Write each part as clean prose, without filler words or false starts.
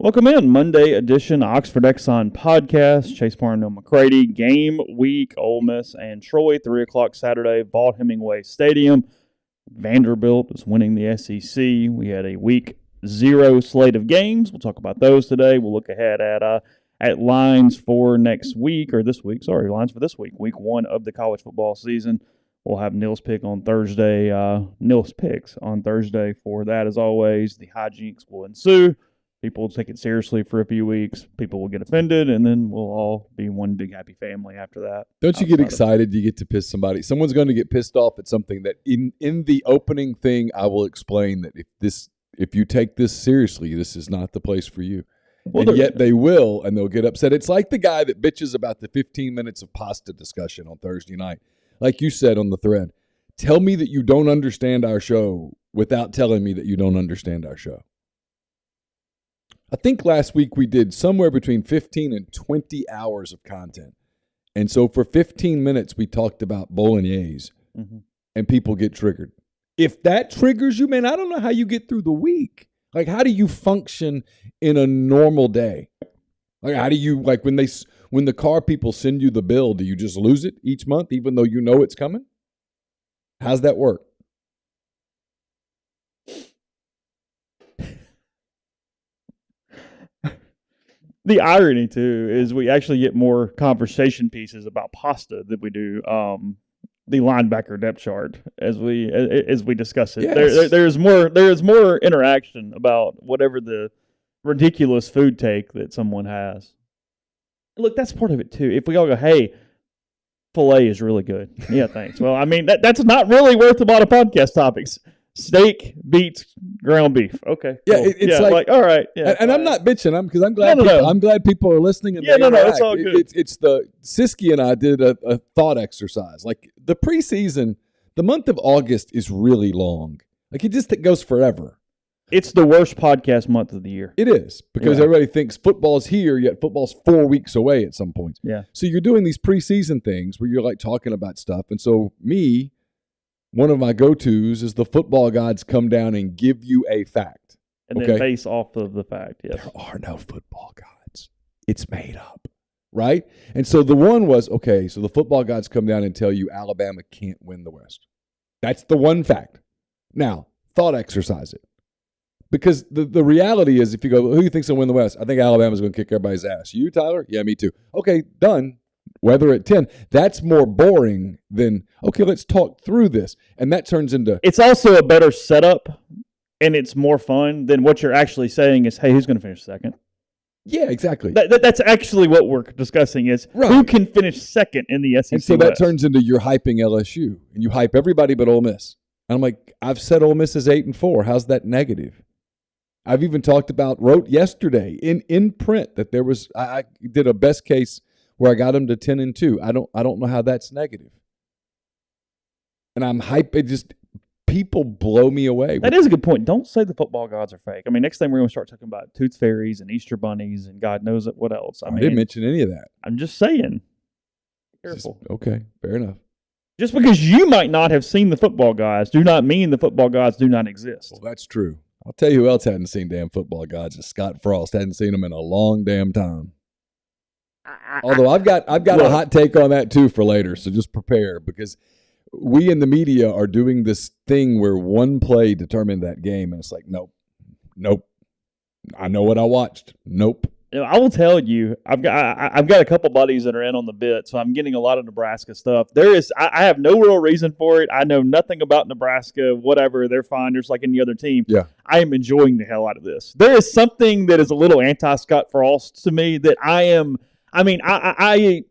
Welcome in, Monday edition Oxford Exxon Podcast. Chase Parham, Neal, McCready. Game week, Ole Miss and Troy, 3 o'clock Saturday, Vaught-Hemingway Stadium. Vanderbilt is winning the SEC. We had a week 0 slate of games. We'll talk about those today. We'll look ahead at lines for next week, or this week. Sorry, lines for this week, week 1 of the college football season. We'll have Neal's picks on Thursday for that, as always. The hijinks will ensue. People will take it seriously for a few weeks. People will get offended, and then we'll all be one big happy family after that. Don't you get excited you get to piss somebody? Someone's going to get pissed off at something that in the opening thing I will explain that if you take this seriously, this is not the place for you. Well, and yet they will, and they'll get upset. It's like the guy that bitches about the 15 minutes of pasta discussion on Thursday night. Like you said on the thread, tell me that you don't understand our show without telling me that you don't understand our show. I think last week we did somewhere between 15 and 20 hours of content. And so for 15 minutes, we talked about bolognese, and people get triggered. If that triggers you, man, I don't know how you get through the week. Like, how do you function in a normal day? Like, how do you, like, when the car people send you the bill, do you just lose it each month, even though you know it's coming? How's that work? The irony, too, is we actually get more conversation pieces about pasta than we do the linebacker depth chart as we discuss it. Yes. There is more interaction about whatever the ridiculous food take that someone has. Look, that's part of it, too. If we all go, hey, filet is really good. Yeah, thanks. Well, I mean, that's not really worth a lot of podcast topics. Steak beats ground beef. Okay. Yeah, cool. it's like all right. Yeah, and I'm not bitching. I'm glad. I'm glad people are listening. And it's all good. It's the Siski and I did a thought exercise. Like the preseason, the month of August is really long. Like it goes forever. It's the worst podcast month of the year. It is because everybody thinks football's here, yet football's 4 weeks away at some point. Yeah. So you're doing these preseason things where you're like talking about stuff, and so one of my go-tos is the football gods come down and give you a fact. And then base off of the fact, yes. There are no football gods. It's made up, right? And so the one was, okay, so the football gods come down and tell you Alabama can't win the West. That's the one fact. Now, thought exercise it. Because the reality is, if you go, who do you think's going to win the West? I think Alabama's going to kick everybody's ass. You, Tyler? Yeah, me too. Okay, done. Weather at 10. That's more boring than, okay, let's talk through this. And that turns into... It's also a better setup, and it's more fun than what you're actually saying is, hey, who's going to finish second? Yeah, exactly. That's actually what we're discussing is who can finish second in the SEC And so that West. turns into you're hyping LSU, and you hype everybody but Ole Miss. And I'm like, I've said Ole Miss is 8-4. How's that negative? I've even wrote yesterday in print that there was, I did a best case where I got them to 10-2. I don't know how that's negative. And I'm hyped. People blow me away. That is a good point. Don't say the football gods are fake. I mean, next thing we're going to start talking about tooth fairies and Easter bunnies and God knows what else. I didn't mention any of that. I'm just saying. Careful. Okay, fair enough. Just because you might not have seen the football gods do not mean the football gods do not exist. Well, that's true. I'll tell you who else hadn't seen damn football gods is Scott Frost. Hadn't seen them in a long damn time. Although I've got a hot take on that too for later, so just prepare because we in the media are doing this thing where one play determined that game, and it's like, nope. I know what I watched. Nope. I will tell you, I've got a couple buddies that are in on the bit, so I'm getting a lot of Nebraska stuff. I have no real reason for it. I know nothing about Nebraska. Whatever, they're fine. Just like any other team. Yeah. I am enjoying the hell out of this. There is something that is a little anti-Scott Frost to me that I am. I mean, I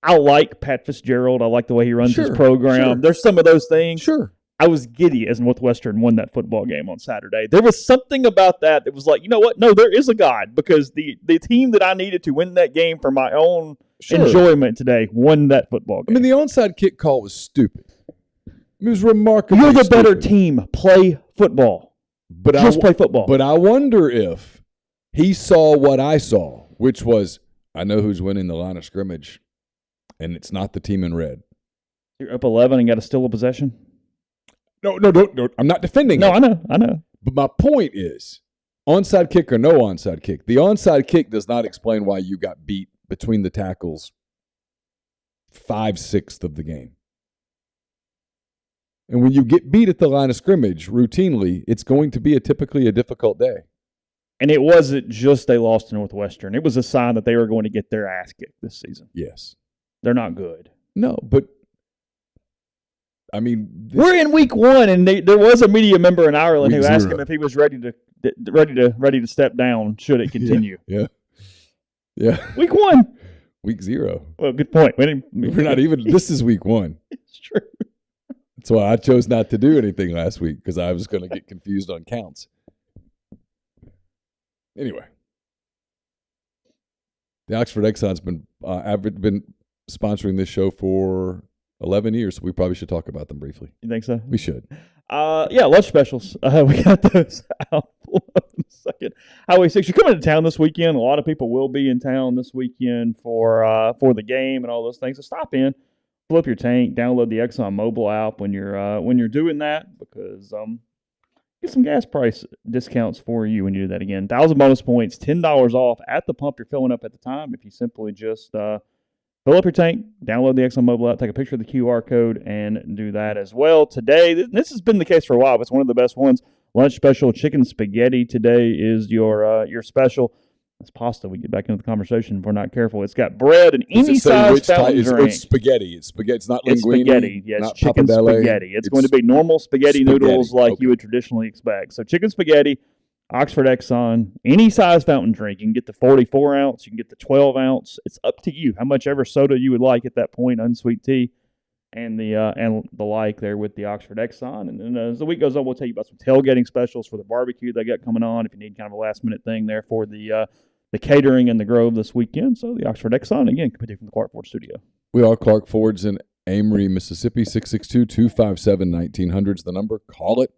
like Pat Fitzgerald. I like the way he runs his program. Sure. There's some of those things. Sure. I was giddy as Northwestern won that football game on Saturday. There was something about that was like, you know what? No, there is a God because the team that I needed to win that game for my own enjoyment today won that football game. I mean, the onside kick call was stupid. It was remarkably You're the stupid. better team. Play football. Just play football. But I wonder if he saw what I saw, which was, I know who's winning the line of scrimmage, and it's not the team in red. You're up 11 and got to steal a possession? No. I'm not defending it. No, I know. But my point is, onside kick or no onside kick. The onside kick does not explain why you got beat between the tackles 5/6 of the game. And when you get beat at the line of scrimmage routinely, it's going to be typically a difficult day. And it wasn't just they lost to Northwestern. It was a sign that they were going to get their ass kicked this season. Yes. They're not good. No, but I mean, we're in week 1, and there was a media member in Ireland who asked him if he was ready to step down should it continue. Yeah. Week 1. Week 0. Well, good point. We're not even. This is week 1. It's true. That's why I chose not to do anything last week, because I was going to get confused on counts. Anyway, the Oxford Exxon's been sponsoring this show for 11 years, so we probably should talk about them briefly. You think so? We should. Lunch specials. We got those out in a second. Highway 6, you're coming to town this weekend. A lot of people will be in town this weekend for the game and all those things. So stop in, fill up your tank, download the Exxon mobile app when you're doing that, because get some gas price discounts for you when you do that again. 1,000 bonus points, $10 off at the pump you're filling up at the time if you simply just fill up your tank, download the Exxon mobile app, take a picture of the QR code, and do that as well. Today, this has been the case for a while, but it's one of the best ones. Lunch special, chicken spaghetti today is your special. It's pasta. We get back into the conversation if we're not careful. It's got bread and any size fountain drink. It's spaghetti. It's spaghetti. It's not linguine. It's spaghetti. Yeah, it's chicken spaghetti. It's going to be normal spaghetti noodles like you would traditionally expect. So chicken spaghetti, Oxford Exxon, any size fountain drink. You can get the 44-ounce. You can get the 12-ounce. It's up to you. How much ever soda you would like at that point, unsweet tea, and the like there with the Oxford Exxon. And then as the week goes on, we'll tell you about some tailgating specials for the barbecue they got coming on if you need kind of a last-minute thing there for the catering in the Grove this weekend. So the Oxford Exxon, again, coming from the Clark Ford studio. We are Clark Ford's in Amory, Mississippi. 662-257-1900 is the number. Call it.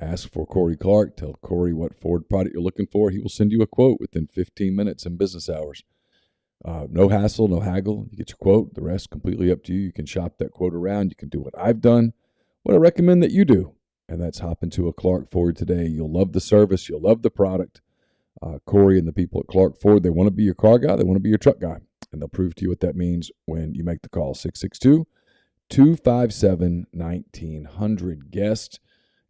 Ask for Corey Clark. Tell Corey what Ford product you're looking for. He will send you a quote within 15 minutes in business hours. No hassle, no haggle. You get your quote. The rest completely up to you. You can shop that quote around. You can do what I've done, what I recommend that you do, and that's hop into a Clark Ford today. You'll love the service. You'll love the product. Corey and the people at Clark Ford, they want to be your car guy. They want to be your truck guy. And they'll prove to you what that means when you make the call. 662-257-1900. Guest,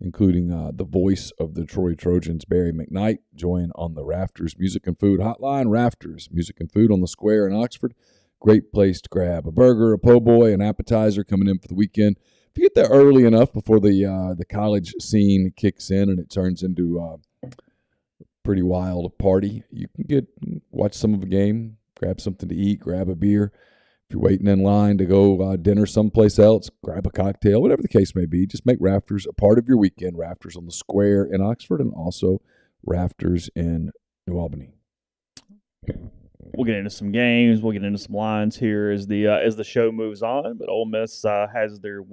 including the voice of the Troy Trojans, Barry McKnight, join on the Rafters Music and Food Hotline. Rafters Music and Food on the Square in Oxford. Great place to grab a burger, a po' boy, an appetizer coming in for the weekend. If you get there early enough before the college scene kicks in and it turns into pretty wild party, you can watch some of a game, grab something to eat, grab a beer. If you're waiting in line to go dinner someplace else, grab a cocktail, whatever the case may be. Just make Rafters a part of your weekend. Rafters on the Square in Oxford, and also Rafters in New Albany. We'll get into some games. We'll get into some lines here as the show moves on. But Ole Miss has their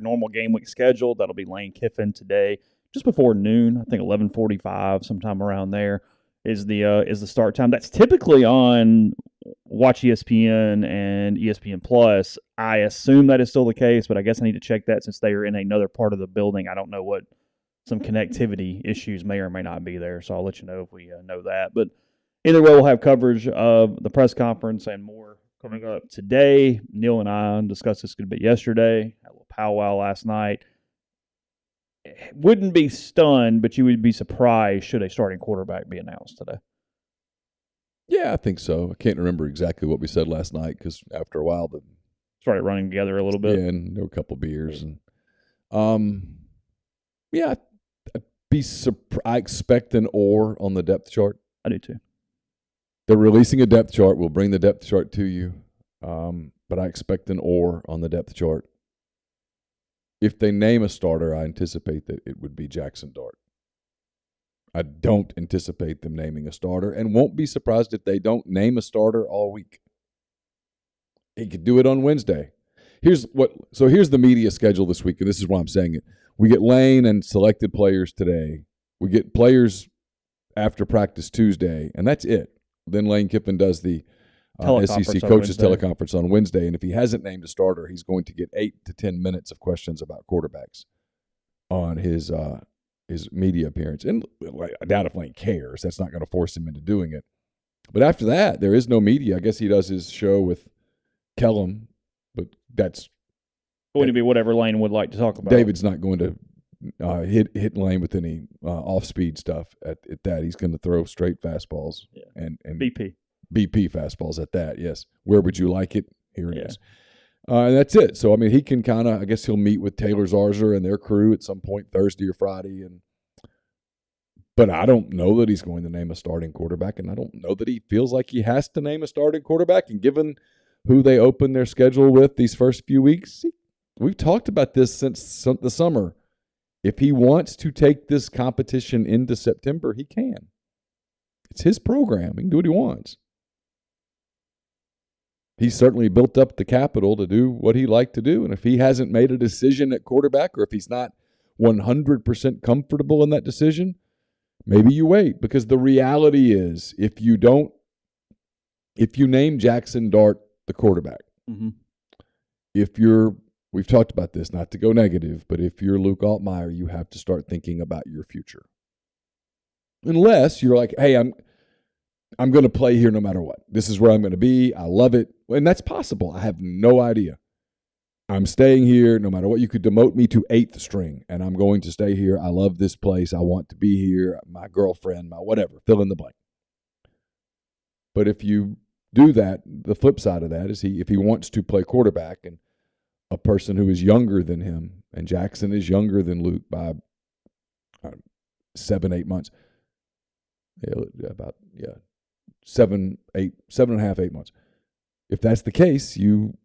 normal game week scheduled. That'll be Lane Kiffin today, just before noon. I think 11:45, sometime around there, is the start time. That's typically on Watch ESPN and ESPN Plus. I assume that is still the case, but I guess I need to check that since they are in another part of the building. I don't know what some connectivity issues may or may not be there, so I'll let you know if we know that. But either way, we'll have coverage of the press conference and more coming up today. Neal and I discussed this a bit yesterday. Had a little powwow last night. Wouldn't be stunned, but you would be surprised should a starting quarterback be announced today. Yeah, I think so. I can't remember exactly what we said last night because after a while, the started running together a little bit. Yeah, and there were a couple of beers, and yeah, I expect an or on the depth chart. I do too. They're releasing a depth chart. We'll bring the depth chart to you, but I expect an or on the depth chart. If they name a starter, I anticipate that it would be Jackson Dart. I don't anticipate them naming a starter, and won't be surprised if they don't name a starter all week. He could do it on Wednesday. Here's the media schedule this week, and this is why I'm saying it. We get Lane and selected players today. We get players after practice Tuesday, and that's it. Then Lane Kiffin does the SEC coaches teleconference on Wednesday, and if he hasn't named a starter, he's going to get 8 to 10 minutes of questions about quarterbacks on his his media appearance. And I doubt if Lane cares. That's not going to force him into doing it. But after that, there is no media. I guess he does his show with Kellum, but that's going to be whatever Lane would like to talk about. David's not going to hit Lane with any off-speed stuff at that. He's going to throw straight fastballs and BP fastballs at that, yes. Where would you like it? Here it is. And that's it. So, I mean, he can kind of – I guess he'll meet with Taylor Zarzer and their crew at some point Thursday or Friday. But I don't know that he's going to name a starting quarterback, and I don't know that he feels like he has to name a starting quarterback. And given who they open their schedule with these first few weeks, we've talked about this since the summer. If he wants to take this competition into September, he can. It's his program. He can do what he wants. He's certainly built up the capital to do what he liked to do. And if he hasn't made a decision at quarterback, or if he's not 100% comfortable in that decision, maybe you wait. Because the reality is, if you name Jackson Dart the quarterback, we've talked about this, not to go negative, but if you're Luke Altmaier, you have to start thinking about your future. Unless you're like, hey, I'm going to play here no matter what. This is where I'm going to be. I love it. And that's possible. I have no idea. I'm staying here no matter what. You could demote me to 8th string, and I'm going to stay here. I love this place. I want to be here. My girlfriend, my whatever. Fill in the blank. But if you do that, the flip side of that is if he wants to play quarterback, and a person who is younger than him, and Jackson is younger than Luke by 7-8 months. About 7.5, 8 months. If that's the case, you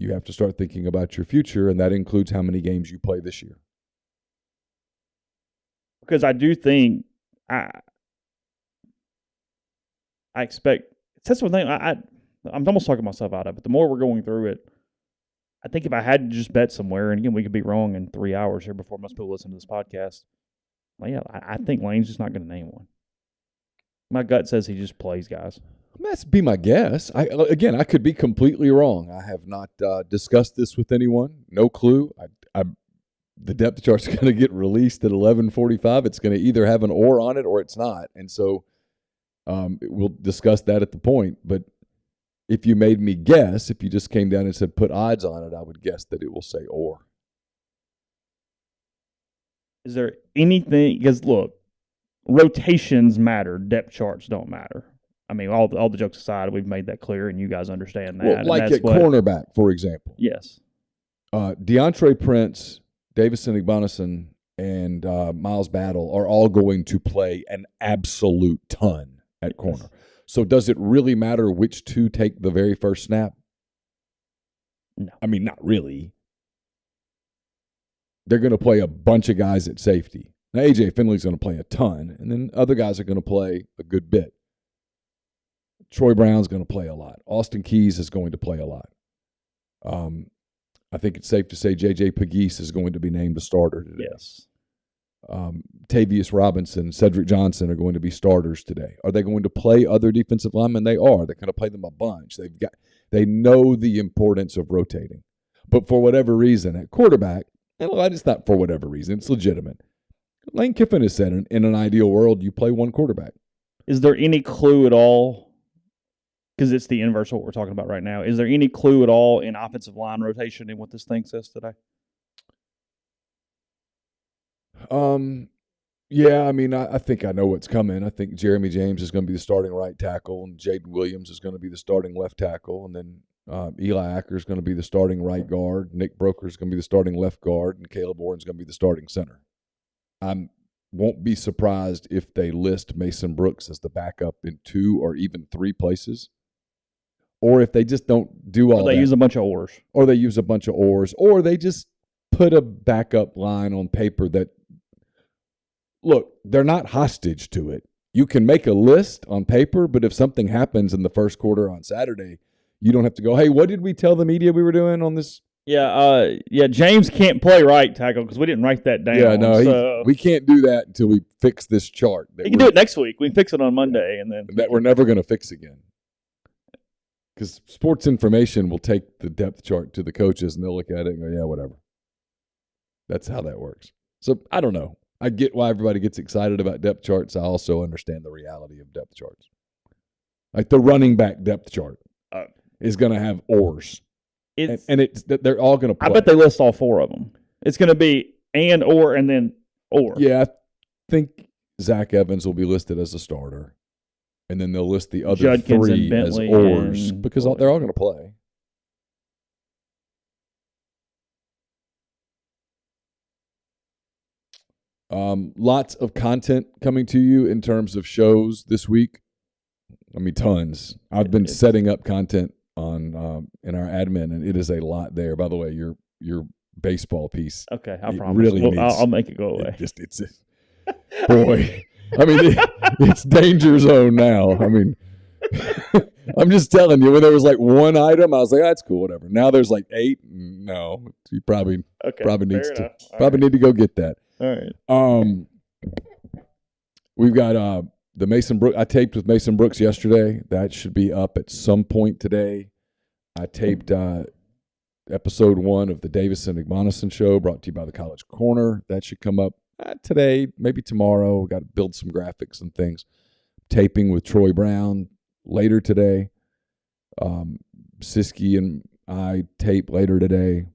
have to start thinking about your future, and that includes how many games you play this year. Because I do think I expect that's one thing I'm almost talking myself out of. But the more we're going through it, I think if I had to just bet somewhere, and again, we could be wrong in 3 hours here before most people listen to this podcast. Well, yeah, I think Lane's just not going to name one. My gut says he just plays guys. That's be my guess. I could be completely wrong. I have not discussed this with anyone. No clue. The depth chart's going to get released at 11:45. It's going to either have an or on it or it's not. And so we'll discuss that at the point. But if you made me guess, if you just came down and said put odds on it, I would guess that it will say or. Is there anything – because, look, rotations matter. Depth charts don't matter. I mean, all the jokes aside, we've made that clear, and you guys understand that. Well, like at cornerback, for example. Yes. DeAndre Prince, Davison Igbonason, and Miles Battle are all going to play an absolute ton at corner. Yes. So does it really matter which two take the very first snap? No. I mean, not really. They're going to play a bunch of guys at safety. Now, A.J. Finley's going to play a ton, and then other guys are going to play a good bit. Troy Brown's going to play a lot. Austin Keys is going to play a lot. I think it's safe to say J.J. Pegues is going to be named a starter today. Yes. Tavius Robinson, Cedric Johnson are going to be starters today. Are they going to play other defensive linemen? They are. They're going to play them a bunch. They know the importance of rotating. But for whatever reason, at quarterback, and it's not for whatever reason, it's legitimate. Lane Kiffin has said in an ideal world, you play one quarterback. Is there any clue at all? Because it's the inverse of what we're talking about right now. Is there any clue at all in offensive line rotation in what this thing says today? Yeah, I mean, I think I know what's coming. I think Jeremy James is going to be the starting right tackle, and Jaden Williams is going to be the starting left tackle, and then Eli Acker is going to be the starting right guard. Nick Broker is going to be the starting left guard, and Caleb Warren's going to be the starting center. I won't be surprised if they list Mason Brooks as the backup in 2 or even 3 places. Or if they just don't do all that. Or they use a bunch of oars. Or they use a bunch of oars. Or they just put a backup line on paper that, look, they're not hostage to it. You can make a list on paper, but if something happens in the first quarter on Saturday, you don't have to go, hey, what did we tell the media we were doing on this? Yeah, James can't play right tackle because we didn't write that down. Yeah, no, we can't do that until we fix this chart. He can do it next week. We can fix it on Monday. And then that we're never going to fix again. Because Sports Information will take the depth chart to the coaches, and they'll look at it and go, yeah, whatever. That's how that works. So I don't know. I get why everybody gets excited about depth charts. I also understand the reality of depth charts. Like the running back depth chart is going to have ors. They're all going to play. I bet they list all 4 of them. It's going to be or, and then or. Yeah, I think Zach Evans will be listed as a starter. And then they'll list the other Judkins 3 as ors because they're all going to play. Lots of content coming to you in terms of shows this week. I mean, tons. I've been setting up content on in our admin, and it is a lot there. By the way, your baseball piece. Okay, I promise. Really I'll make it go away. Boy. I mean, it's danger zone now. I mean, I'm just telling you, when there was like 1 item, I was like, that's cool, whatever. Now there's like 8. No, you probably need to go get that. All right. We've got the Mason Brooks. I taped with Mason Brooks yesterday. That should be up at some point today. I taped episode 1 of the Davis and Igmonison show, brought to you by the College Corner. That should come up today, maybe tomorrow. We've got to build some graphics and things. Taping with Troy Brown later today. Siski and I tape later today.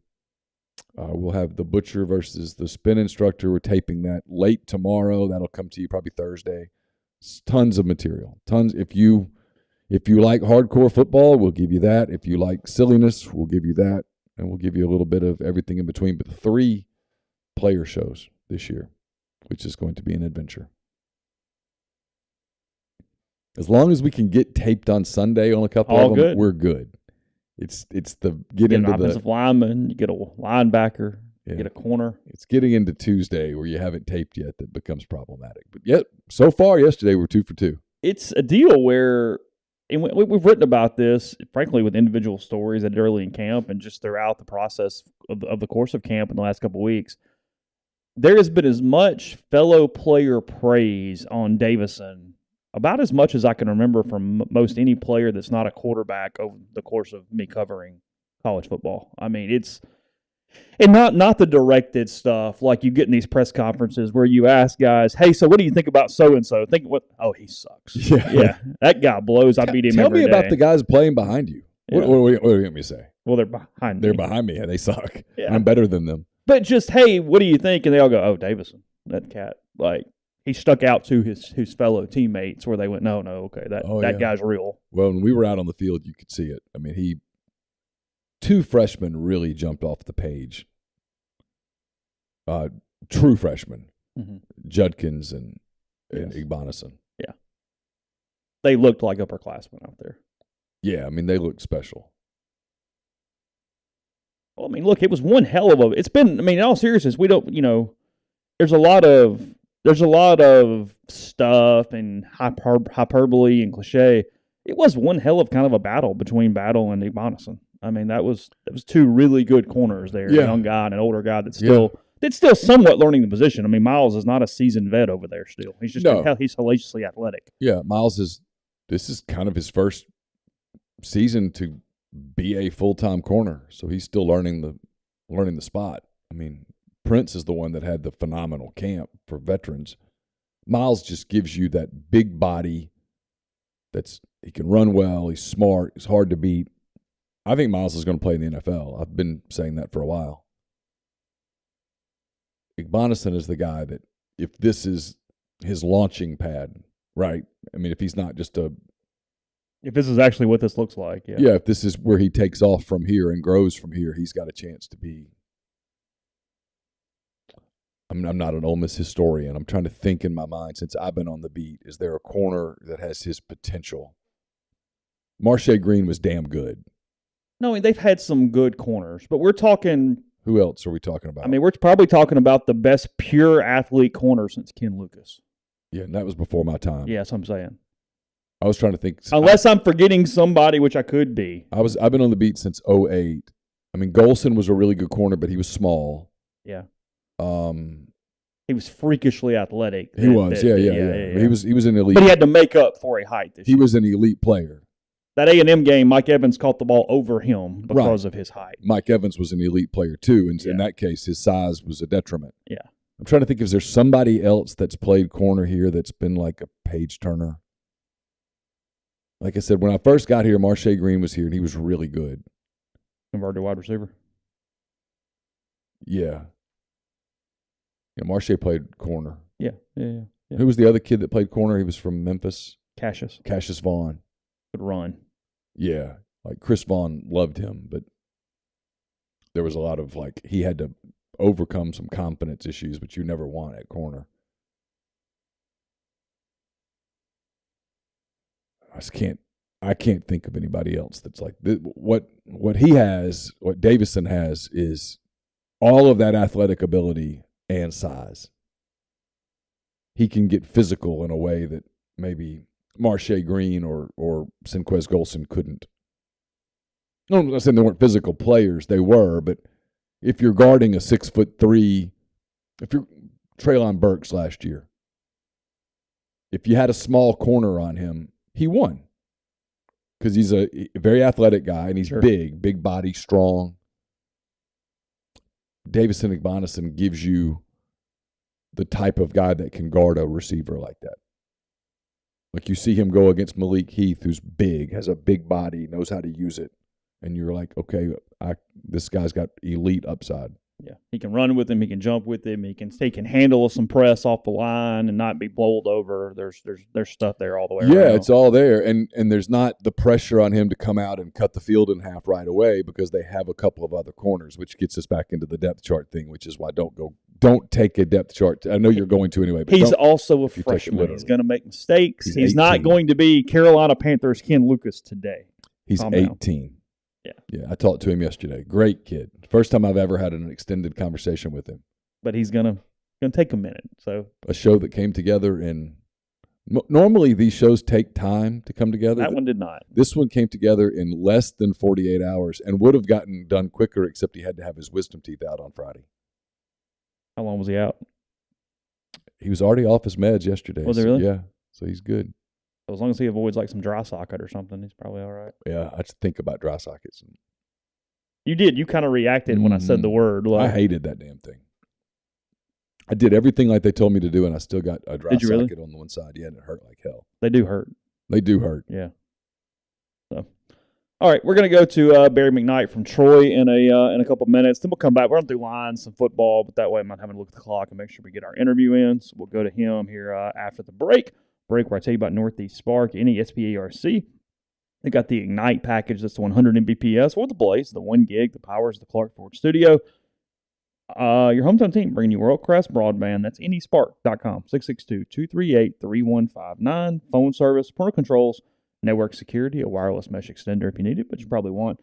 We'll have the Butcher versus the Spin Instructor. We're taping that late tomorrow. That'll come to you probably Thursday. Tons of material. Tons. If you like hardcore football, we'll give you that. If you like silliness, we'll give you that. And we'll give you a little bit of everything in between. But 3 player shows this year, which is going to be an adventure. As long as we can get taped on Sunday on a couple of them, we're good. It's the get into an offensive lineman, you get a linebacker, you get a corner. It's getting into Tuesday where you haven't taped yet that becomes problematic. But yet, so far yesterday we're 2 for 2. It's a deal where, and we've written about this, frankly, with individual stories that early in camp and just throughout the process of the course of camp in the last couple of weeks. There has been as much fellow player praise on Davison, about as much as I can remember from most any player that's not a quarterback over the course of me covering college football. I mean, it's and not the directed stuff like you get in these press conferences where you ask guys, "Hey, so what do you think about so and so?" Think what? Oh, he sucks. Yeah, that guy blows. I beat him. Tell every me day. About the guys playing behind you. Yeah. What do you want me to say? Well, they're behind. They're behind me. Yeah, they suck. Yeah. I'm better than them. But just, hey, what do you think? And they all go, "Oh, Davison, that cat." Like, he stuck out to his fellow teammates where they went, no, okay, that guy's real. Well, when we were out on the field, you could see it. I mean, 2 freshmen really jumped off the page. True freshmen, Judkins and Igmonison. Yeah. They looked like upperclassmen out there. Yeah, I mean, they looked special. Well, I mean, look, it was one hell of a – it's been – I mean, in all seriousness, we don't – there's a lot of stuff and hyperbole and cliche. It was one hell of kind of a battle between Battle and Igmonison. I mean, that was 2 really good corners there. Yeah. A young guy and an older guy that's still somewhat learning the position. I mean, Miles is not a seasoned vet over there still. He's just he's hellaciously athletic. Yeah, Miles this is kind of his first season to be a full-time corner, so he's still learning the spot. I mean, Prince is the one that had the phenomenal camp for veterans. Miles just gives you that big body he can run well, he's smart, he's hard to beat. I think Miles is going to play in the NFL. I've been saying that for a while. Igmonison is the guy that if this is his launching pad, right? I mean, if he's not just if this is actually what this looks like, yeah. Yeah, if this is where he takes off from here and grows from here, he's got a chance to be. I'm not an Ole Miss historian. I'm trying to think in my mind since I've been on the beat. Is there a corner that has his potential? Marshae Green was damn good. No, they've had some good corners, but we're talking. Who else are we talking about? I mean, we're probably talking about the best pure athlete corner since Ken Lucas. Yeah, and that was before my time. Yeah, that's what I'm saying. I was trying to think. Unless I'm forgetting somebody, which I could be. I've been on the beat since 2008. I mean, Golson was a really good corner, but he was small. Yeah. He was freakishly athletic. He was. He was an elite. But he had to make up for a height this year. He was an elite player. That A&M game, Mike Evans caught the ball over him because of his height. Mike Evans was an elite player too, and in that case, his size was a detriment. Yeah. I'm trying to think if there's somebody else that's played corner here that's been like a page turner. Like I said, when I first got here, Marshae Green was here, and he was really good. Converted to wide receiver? Yeah. Yeah, Marshae played corner. Yeah. Who was the other kid that played corner? He was from Memphis. Cassius Vaughn. Could run. Yeah. Like Chris Vaughn loved him, but there was a lot of like he had to overcome some confidence issues, which you never want at corner. I can't think of anybody else that's like what he has, what Davison has is all of that athletic ability and size. He can get physical in a way that maybe Marshae Green or Sinquez Golson couldn't. No, I'm not saying they weren't physical players. They were, but if you're guarding a 6'3", if you're Treylon Burks last year, if you had a small corner on him, he won. Because he's a very athletic guy, and he's big body, strong. Davison Igbonison gives you the type of guy that can guard a receiver like that. Like you see him go against Malik Heath, who's big, has a big body, knows how to use it. And you're like, okay, this guy's got elite upside. Yeah, he can run with him. He can jump with him. He can handle some press off the line and not be bowled over. There's stuff there all the way around. Yeah, it's all there, and there's not the pressure on him to come out and cut the field in half right away because they have a couple of other corners, which gets us back into the depth chart thing, which is why don't take a depth chart. I know you're going to anyway. But he's also a freshman. He's going to make mistakes. He's not going to be Carolina Panthers Ken Lucas today. He's 18. Yeah, I talked to him yesterday. Great kid. First time I've ever had an extended conversation with him. But he's gonna take a minute. So a show that came together in. Normally these shows take time to come together. That one did not. This one came together in less than 48 hours and would have gotten done quicker, except he had to have his wisdom teeth out on Friday. How long was he out? He was already off his meds yesterday. Was he really? Yeah, so he's good. As long as he avoids like some dry socket or something, he's probably all right. Yeah, I just think about dry sockets. You did. You kind of reacted when I said the word. I hated that damn thing. I did everything like they told me to do, and I still got a dry socket on the one side. Yeah, and it hurt like hell. They do hurt. They do hurt. Yeah. So, all right, we're going to go to Barry McKnight from Troy in a couple minutes. Then we'll come back. We're going to do lines, some football, but that way I'm not having to look at the clock and make sure we get our interview in. So we'll go to him here after the break where I tell you about Northeast Spark, NESPARC. They got the Ignite package. That's the 100 Mbps or the Blaze, the 1 gig, the powers of the Clark Ford Studio. Your hometown team bringing you world-class broadband. That's nespark.com, 662-238-3159. Phone service, parental controls, network security, a wireless mesh extender if you need it, but you probably won't.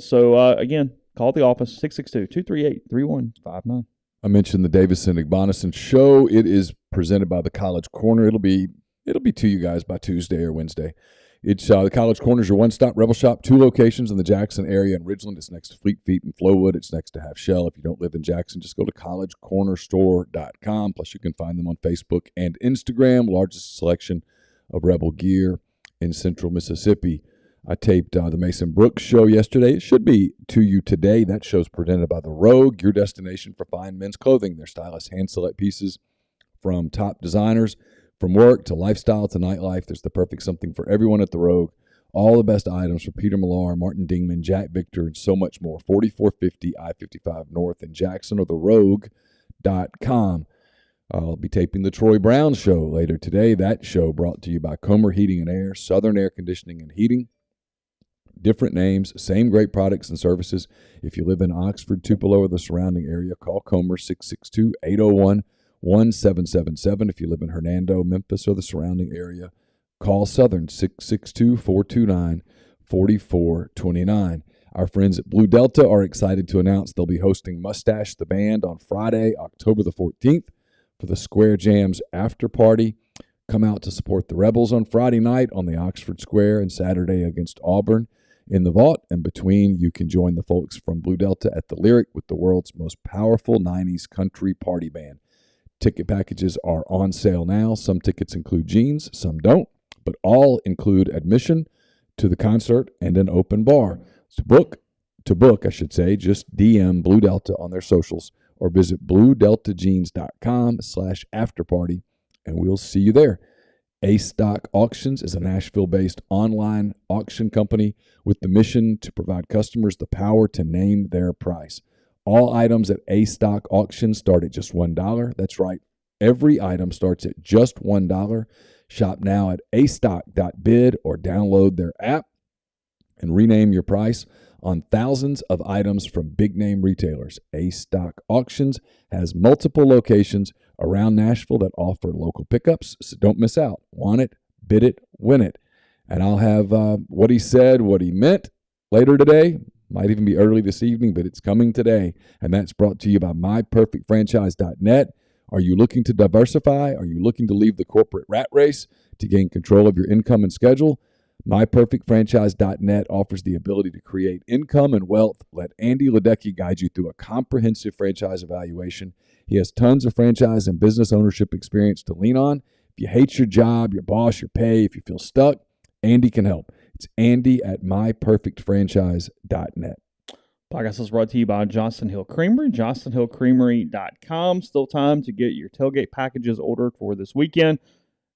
So, again, call the office, 662-238-3159. I mentioned the Davison Igbonison show. It is presented by the College Corner. It'll be to you guys by Tuesday or Wednesday. It's the College Corner is your one-stop Rebel Shop, 2 locations in the Jackson area in Ridgeland. It's next to Fleet Feet and Flowwood. It's next to Half Shell. If you don't live in Jackson, just go to collegecornerstore.com. Plus, you can find them on Facebook and Instagram. Largest selection of Rebel gear in Central Mississippi. I taped the Mason Brooks show yesterday. It should be to you today. That show's presented by The Rogue, your destination for fine men's clothing. Their stylish hand-select pieces from top designers. From work to lifestyle to nightlife, there's the perfect something for everyone at The Rogue. All the best items for Peter Millar, Martin Dingman, Jack Victor, and so much more. 4450 I-55 North in Jackson or therogue.com. I'll be taping the Troy Brown show later today. That show brought to you by Comer Heating and Air, Southern Air Conditioning and Heating. Different names, same great products and services. If you live in Oxford, Tupelo, or the surrounding area, call Comer 662-801-1777. If you live in Hernando, Memphis, or the surrounding area, call Southern 662-429-4429. Our friends at Blue Delta are excited to announce they'll be hosting Mustache the Band on Friday, October the 14th for the Square Jams after party. Come out to support the Rebels on Friday night on the Oxford Square and Saturday against Auburn in the Vault. And between, you can join the folks from Blue Delta at the Lyric with the world's most powerful 90s country party band. Ticket packages are on sale now. Some tickets include jeans, some don't, but all include admission to the concert and an open bar. To book, just DM Blue Delta on their socials or visit bluedeltajeans.com/afterparty, and we'll see you there. A-Stock Auctions is a Nashville-based online auction company with the mission to provide customers the power to name their price. All items at A-Stock Auctions start at just $1. That's right. Every item starts at just $1. Shop now at astock.bid or download their app and rename your price on thousands of items from big-name retailers. A-Stock Auctions has multiple locations around Nashville that offer local pickups, so don't miss out. Want it, bid it, win it. And I'll have what he said, what he meant later today. Might even be early this evening, but it's coming today. And that's brought to you by myperfectfranchise.net. Are you looking to diversify? Are you looking to leave the corporate rat race to gain control of your income and schedule? MyPerfectFranchise.net offers the ability to create income and wealth. Let Andy Ledecky guide you through a comprehensive franchise evaluation. He has tons of franchise and business ownership experience to lean on. If you hate your job, your boss, your pay, if you feel stuck, Andy can help. It's Andy at MyPerfectFranchise.net. Podcast is brought to you by Johnston Hill Creamery, johnstonhillcreamery.com. Still time to get your tailgate packages ordered for this weekend,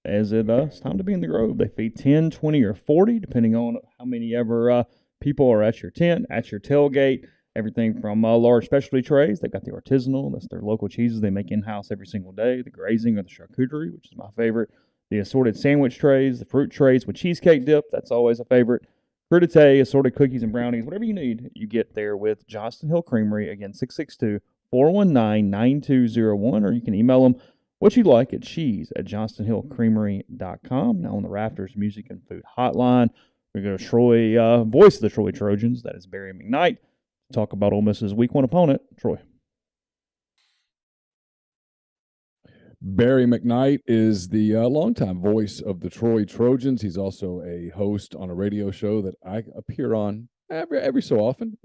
as it's time to be in the Grove. They feed 10, 20, or 40, depending on how many ever people are at your tent, at your tailgate. Everything from large specialty trays. They've got the artisanal. That's their local cheeses they make in-house every single day. The grazing or the charcuterie, which is my favorite. The assorted sandwich trays, the fruit trays with cheesecake dip. That's always a favorite. Crudité, assorted cookies and brownies. Whatever you need, you get there with Johnston Hill Creamery. Again, 662-419-9201. Or you can email them what you like at cheese@johnstonhillcreamery.com. Now on the Rafters Music and Food Hotline, we go to Troy, voice of the Troy Trojans. That is Barry McKnight. Talk about Ole Miss's Week 1 opponent, Troy. Barry McKnight is the longtime voice of the Troy Trojans. He's also a host on a radio show that I appear on every so often,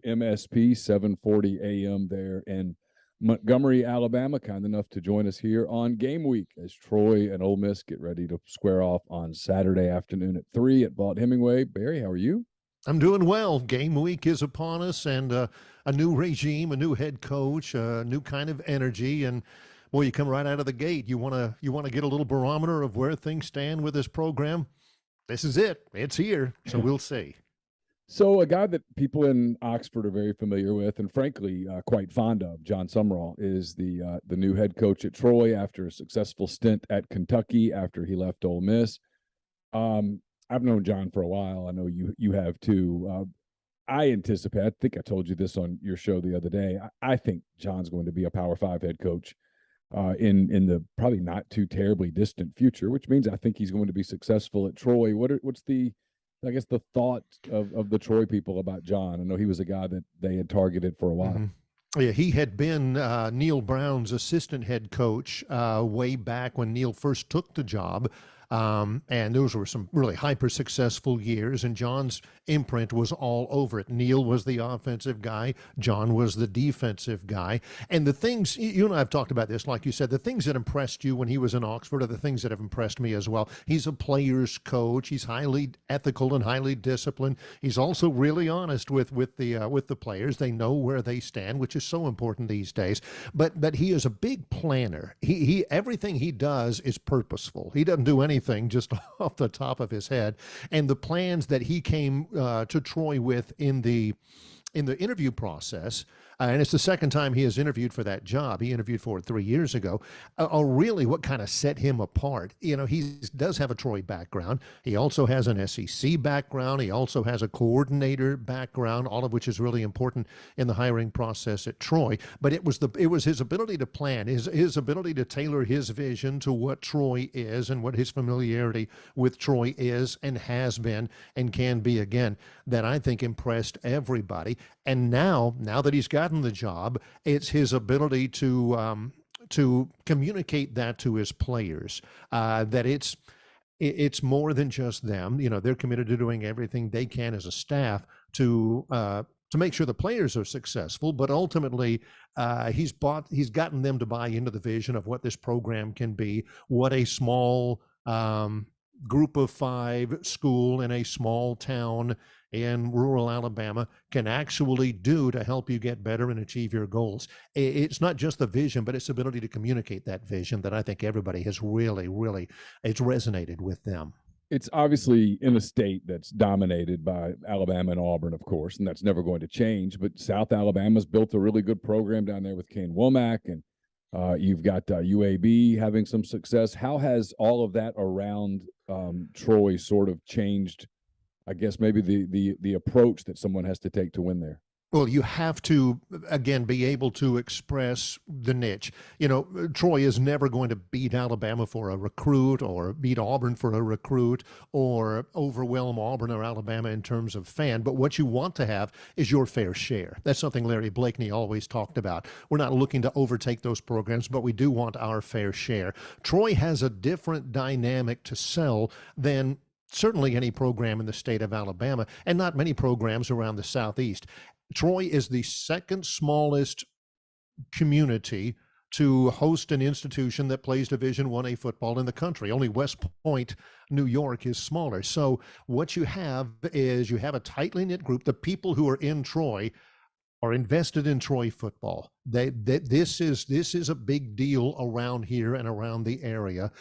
MSP 740 AM there in Montgomery, Alabama. Kind enough to join us here on Game Week as Troy and Ole Miss get ready to square off on Saturday afternoon at 3 at Vaught-Hemingway. Barry, how are you? I'm doing well. Game week is upon us, and a new regime, a new head coach, a new kind of energy, and boy, you come right out of the gate. You want to get a little barometer of where things stand with this program. This is it. It's here. So we'll see. So a guy that people in Oxford are very familiar with, and frankly quite fond of, John Sumrall, is the new head coach at Troy after a successful stint at Kentucky after he left Ole Miss. I've known John for a while. I know you have too. I anticipate, I think I told you this on your show the other day, I think John's going to be a Power 5 head coach in the probably not too terribly distant future, which means I think he's going to be successful at Troy. What's the thought of the Troy people about John? I know he was a guy that they had targeted for a while. Mm-hmm. Yeah, he had been Neal Brown's assistant head coach way back when Neal first took the job. And those were some really hyper-successful years, and John's imprint was all over it. Neal was the offensive guy. John was the defensive guy. And the things, you and I have talked about this, like you said, the things that impressed you when he was in Oxford are the things that have impressed me as well. He's a player's coach. He's highly ethical and highly disciplined. He's also really honest with the players. They know where they stand, which is so important these days. But he is a big planner. He everything he does is purposeful. He doesn't do anything just off the top of his head. And the plans that he came to Troy with in the interview process, and it's the second time he has interviewed for that job. He interviewed for it 3 years ago. Are really what kind of set him apart. You know, he does have a Troy background. He also has an SEC background. He also has a coordinator background, all of which is really important in the hiring process at Troy. But it was his ability to plan, his ability to tailor his vision to what Troy is and what his familiarity with Troy is and has been and can be again, that I think impressed everybody. And now that he's gotten the job, it's his ability to communicate that to his players, that it's more than just them. You know, they're committed to doing everything they can as a staff to make sure the players are successful. But ultimately, he's gotten them to buy into the vision of what this program can be, what a small group of 5 school in a small town in rural Alabama can actually do to help you get better and achieve your goals. It's not just the vision, but its ability to communicate that vision that I think everybody has really, it's resonated with them. It's obviously in a state that's dominated by Alabama and Auburn, of course, and that's never going to change. But South Alabama's built a really good program down there with Kane Womack, and you've got UAB having some success. How has all of that around Troy sort of changed, I guess, maybe the approach that someone has to take to win there? Well, you have to, again, be able to express the niche. You know, Troy is never going to beat Alabama for a recruit or beat Auburn for a recruit or overwhelm Auburn or Alabama in terms of fan. But what you want to have is your fair share. That's something Larry Blakeney always talked about. We're not looking to overtake those programs, but we do want our fair share. Troy has a different dynamic to sell than certainly any program in the state of Alabama, and not many programs around the Southeast. Troy is the second smallest community to host an institution that plays Division I-A football in the country. Only West Point, New York is smaller. So what you have is you have a tightly knit group. The people who are in Troy are invested in Troy football. This is a big deal around here and around the area.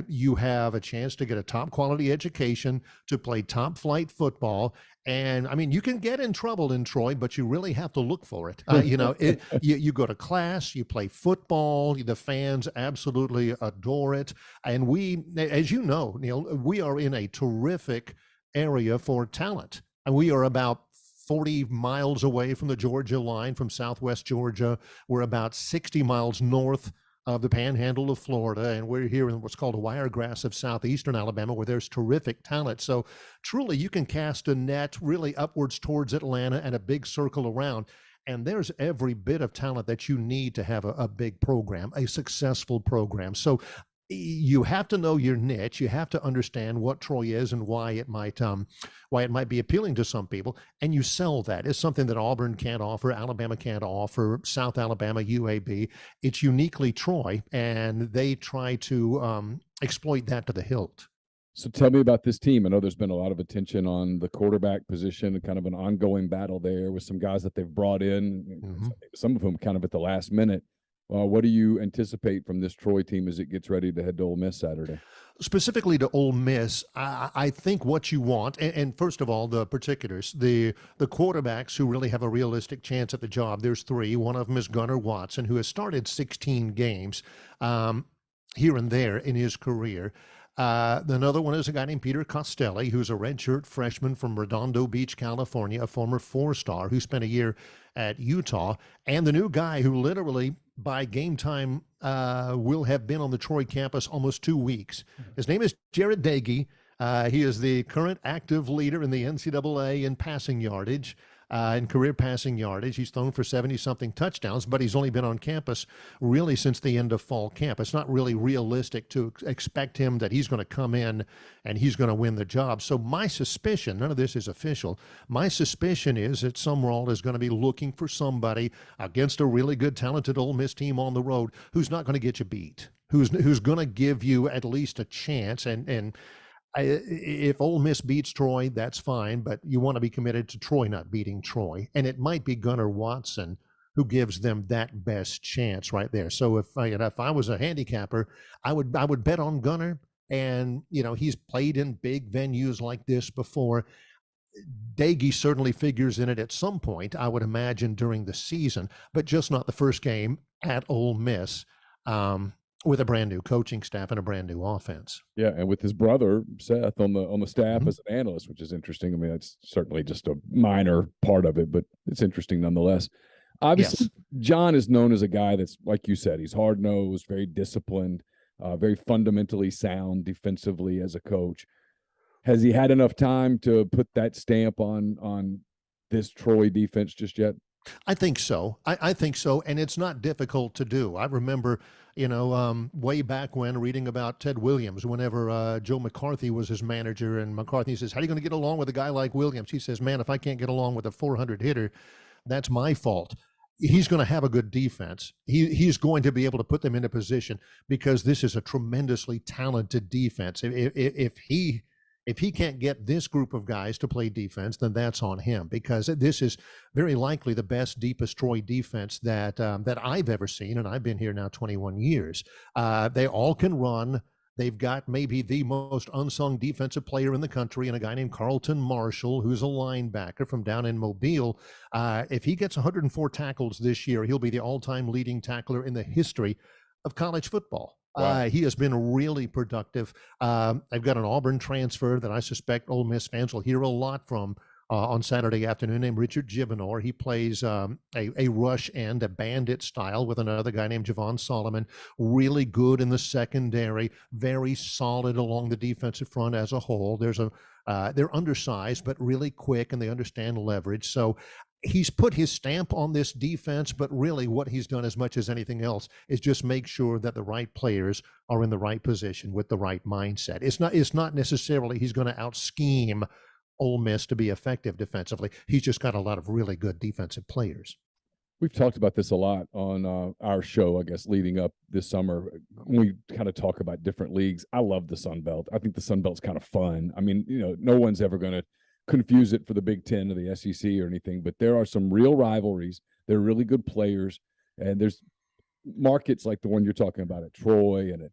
You have a chance to get a top quality education, to play top flight football. And I mean, you can get in trouble in Troy, but you really have to look for it. You go to class, you play football, the fans absolutely adore it. And we, as you know, Neal, we are in a terrific area for talent. And we are about 40 miles away from the Georgia line, from Southwest Georgia. We're about 60 miles north of the panhandle of Florida, and we're here in what's called a wiregrass of southeastern Alabama, where there's terrific talent. So truly, you can cast a net really upwards towards Atlanta and a big circle around, and there's every bit of talent that you need to have a big program, a successful program. So you have to know your niche. You have to understand what Troy is and why it might be appealing to some people, and you sell that. It's something that Auburn can't offer, Alabama can't offer, South Alabama, UAB. It's uniquely Troy, and they try to exploit that to the hilt. So tell me about this team. I know there's been a lot of attention on the quarterback position, kind of an ongoing battle there with some guys that they've brought in, some of them kind of at the last minute. What do you anticipate from this Troy team as it gets ready to head to Ole Miss Saturday? Specifically to Ole Miss, I think what you want, and first of all, the particulars, the quarterbacks who really have a realistic chance at the job, there's three. One of them is Gunnar Watson, who has started 16 games here and there in his career. Another one is a guy named Peter Costelli, who's a redshirt freshman from Redondo Beach, California, a former four-star who spent a year at Utah, and the new guy who literally by game time will have been on the Troy campus almost 2 weeks. His name is Jared Dagey. He is the current active leader in the NCAA in passing yardage, in career passing yardage. He's thrown for 70-something touchdowns, but he's only been on campus really since the end of fall camp. It's not really realistic to expect him that he's going to come in and he's going to win the job. So my suspicion, none of this is official, my suspicion is that Sumrall is going to be looking for somebody against a really good, talented Ole Miss team on the road who's not going to get you beat, who's going to give you at least a chance. And if Ole Miss beats Troy, that's fine, but you want to be committed to Troy not beating Troy. And it might be Gunnar Watson who gives them that best chance right there. So if I was a handicapper, I would bet on Gunnar. And, he's played in big venues like this before. Dagey certainly figures in it at some point, I would imagine, during the season, but just not the first game at Ole Miss. With a brand new coaching staff and a brand new offense. Yeah, and with his brother Seth on the staff as an analyst, which is interesting. I mean, that's certainly just a minor part of it, but it's interesting nonetheless. Obviously, yes. John is known as a guy that's, like you said, he's hard-nosed, very disciplined, very fundamentally sound defensively as a coach. Has he had enough time to put that stamp on this Troy defense just yet? I think so. I think so, and it's not difficult to do. I remember, way back when reading about Ted Williams, whenever Joe McCarthy was his manager, and McCarthy says, how are you going to get along with a guy like Williams? He says, man, if I can't get along with a 400 hitter, that's my fault. He's going to have a good defense. He's going to be able to put them in a position because this is a tremendously talented defense. If he If he can't get this group of guys to play defense, then that's on him, because this is very likely the best, deepest Troy defense that I've ever seen, and I've been here now 21 years. They all can run. They've got maybe the most unsung defensive player in the country, and a guy named Carlton Marshall, who's a linebacker from down in Mobile. If he gets 104 tackles this year, he'll be the all-time leading tackler in the history of college football. Wow. He has been really productive. I've got an Auburn transfer that I suspect Ole Miss fans will hear a lot from on Saturday afternoon, named Richard Gibonor. He plays a rush end, a bandit style, with another guy named Javon Solomon. Really good in the secondary, very solid along the defensive front as a whole. They're undersized, but really quick, and they understand leverage. So he's put his stamp on this defense, but really what he's done as much as anything else is just make sure that the right players are in the right position with the right mindset. It's not necessarily he's going to out-scheme Ole Miss to be effective defensively. He's just got a lot of really good defensive players. We've talked about this a lot on our show, I guess, leading up this summer. We kind of talk about different leagues. I love the Sun Belt. I think the Sun Belt's kind of fun. I mean, no one's ever going to confuse it for the Big Ten or the SEC or anything, but there are some real rivalries. They're really good players, and there's markets like the one you're talking about at Troy and at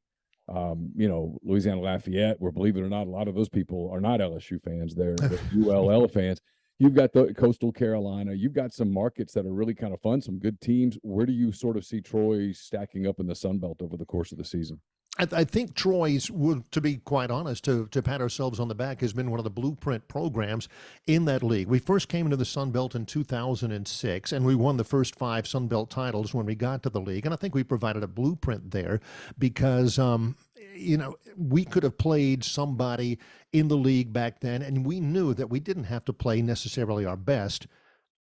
Louisiana Lafayette, where, believe it or not, a lot of those people are not LSU fans. They're ULL fans. You've got the Coastal Carolina. You've got some markets that are really kind of fun, some good teams. Where do you sort of see Troy stacking up in the Sun Belt over the course of the season? I think Troy's, to be quite honest, to pat ourselves on the back, has been one of the blueprint programs in that league. We first came into the Sun Belt in 2006, and we won the first 5 Sun Belt titles when we got to the league. And I think we provided a blueprint there because, we could have played somebody in the league back then, and we knew that we didn't have to play necessarily our best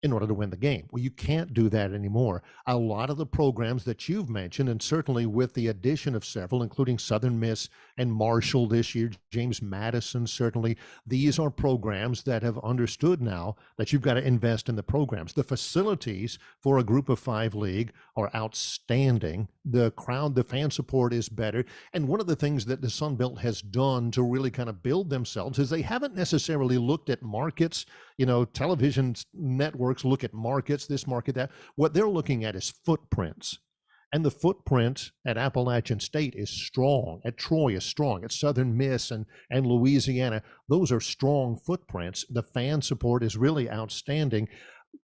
in order to win the game. Well, you can't do that anymore. A lot of the programs that you've mentioned, and certainly with the addition of several, including Southern Miss and Marshall this year, James Madison, certainly, these are programs that have understood now that you've got to invest in the programs. The facilities for a group of 5 league are outstanding. The crowd, the fan support is better. And one of the things that the Sun Belt has done to really kind of build themselves is they haven't necessarily looked at markets. Television networks look at markets, this market, that. What they're looking at is footprints. And the footprint at Appalachian State is strong. At Troy is strong. At Southern Miss and Louisiana, those are strong footprints. The fan support is really outstanding.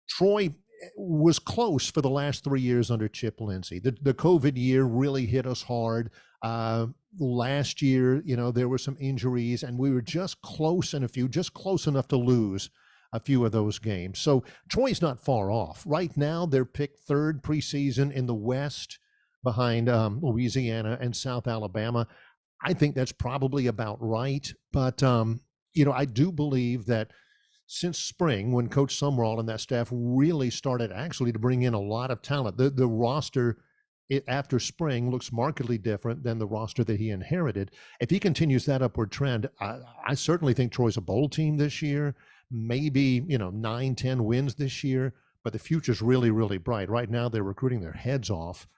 Troy was close for the last 3 years under Chip Lindsey. The COVID year really hit us hard. Last year, there were some injuries, and we were just close enough to lose a few of those games. So Troy's not far off. Right now, they're picked 3rd preseason in the West behind Louisiana and South Alabama. I think that's probably about right. But, I do believe that since spring, when Coach Sumrall and that staff really started actually to bring in a lot of talent, the roster after spring looks markedly different than the roster that he inherited. If he continues that upward trend, I certainly think Troy's a bowl team this year. Maybe 9-10 wins this year, but the future's really, really bright. Right now, they're recruiting their heads off.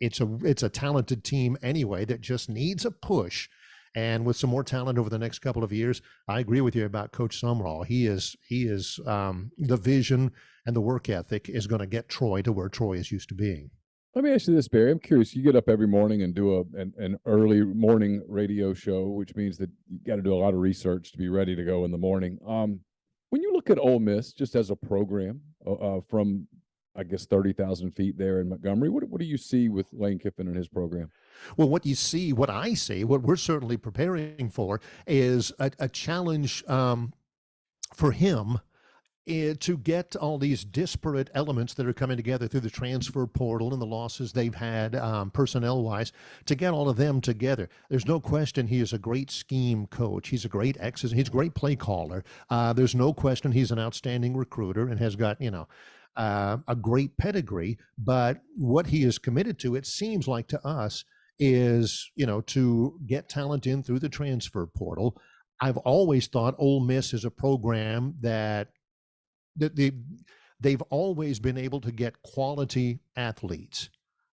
It's a talented team anyway that just needs a push. And with some more talent over the next couple of years, I agree with you about Coach Sumrall. He is the vision and the work ethic is going to get Troy to where Troy is used to being. Let me ask you this, Barry. I'm curious. You get up every morning and do an early morning radio show, which means that you got to do a lot of research to be ready to go in the morning. When you look at Ole Miss just as a program from, I guess, 30,000 feet there in Montgomery, what do you see with Lane Kiffin and his program? Well, what I see, what we're certainly preparing for is a challenge for him to get all these disparate elements that are coming together through the transfer portal and the losses they've had personnel-wise, to get all of them together. There's no question he is a great scheme coach. He's a great he's a great play caller. There's no question he's an outstanding recruiter and has got, a great pedigree. But what he is committed to, it seems like to us, is, to get talent in through the transfer portal. I've always thought Ole Miss is a program that they've always been able to get quality athletes.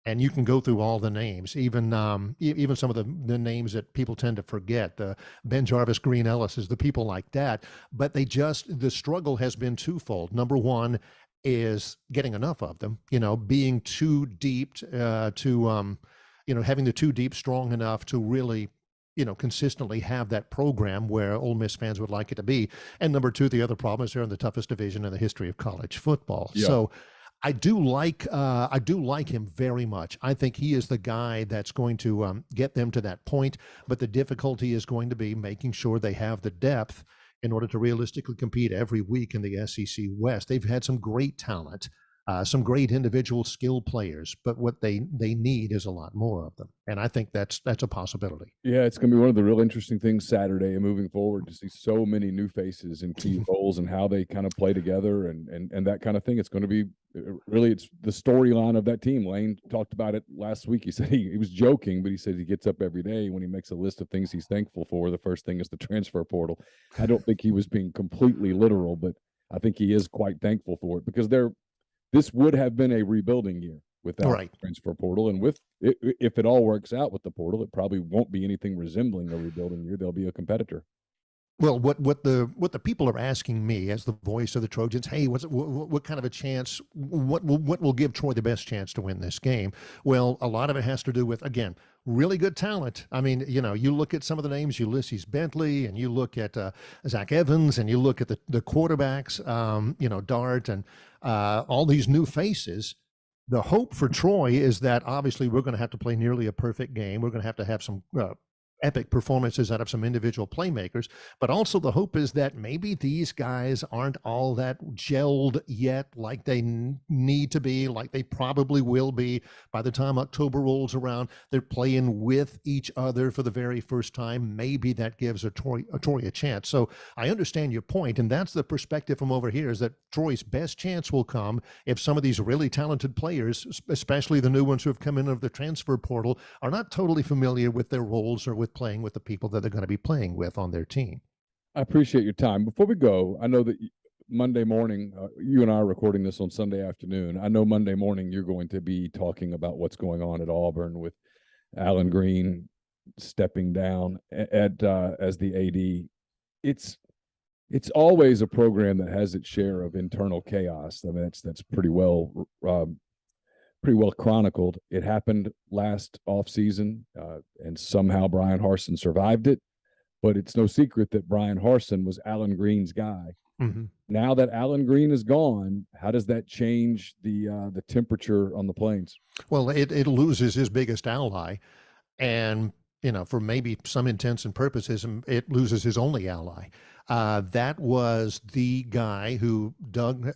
And you can go through all the names, even some of the names that people tend to forget, Ben Jarvis, Green Ellis, is the people like that. But the struggle has been twofold. Number one is getting enough of them, being too deep having the too deep strong enough to really consistently have that program where Ole Miss fans would like it to be. And number two, the other problem is they're in the toughest division in the history of college football. Yeah. So I do like him very much. I think he is the guy that's going to get them to that point. But the difficulty is going to be making sure they have the depth in order to realistically compete every week in the SEC West. They've had some great talent, some great individual skill players, but what they need is a lot more of them. And I think that's a possibility. Yeah, it's going to be one of the real interesting things Saturday and moving forward to see so many new faces in key roles and how they kind of play together and that kind of thing. It's going to be really, it's the storyline of that team. Lane talked about it last week. He said he was joking, but he said he gets up every day when he makes a list of things he's thankful for. The first thing is the transfer portal. I don't think he was being completely literal, but I think he is quite thankful for it because this would have been a rebuilding year without the transfer portal. And if it all works out with the portal, it probably won't be anything resembling a rebuilding year. They'll be a competitor. Well, what the people are asking me as the voice of the Trojans, hey, what kind of a chance, what will give Troy the best chance to win this game? Well, a lot of it has to do with, again, really good talent. I mean, you look at some of the names, Ulysses Bentley, and you look at Zach Evans, and you look at the quarterbacks, Dart, and all these new faces. The hope for Troy is that obviously we're going to have to play nearly a perfect game. We're going to have some epic performances out of some individual playmakers, but also the hope is that maybe these guys aren't all that gelled yet like they need to be, like they probably will be by the time October rolls around. They're playing with each other for the very first time. Maybe that gives a Troy a chance. So I understand your point, and that's the perspective from over here, is that Troy's best chance will come if some of these really talented players, especially the new ones who have come in of the transfer portal, are not totally familiar with their roles or with playing with the people that they're going to be playing with on their team. I appreciate your time. Before we go, I know that Monday morning, you and I are recording this on Sunday afternoon. I know Monday morning you're going to be talking about what's going on at Auburn with Alan Green stepping down as the AD. It's always a program that has its share of internal chaos. I mean, that's pretty well chronicled. It happened last offseason, and somehow Brian Harsin survived it. But it's no secret that Brian Harsin was Alan Green's guy. Mm-hmm. Now that Alan Green is gone, how does that change the temperature on the Plains? Well, it loses his biggest ally, and for maybe some intents and purposes, it loses his only ally. That was the guy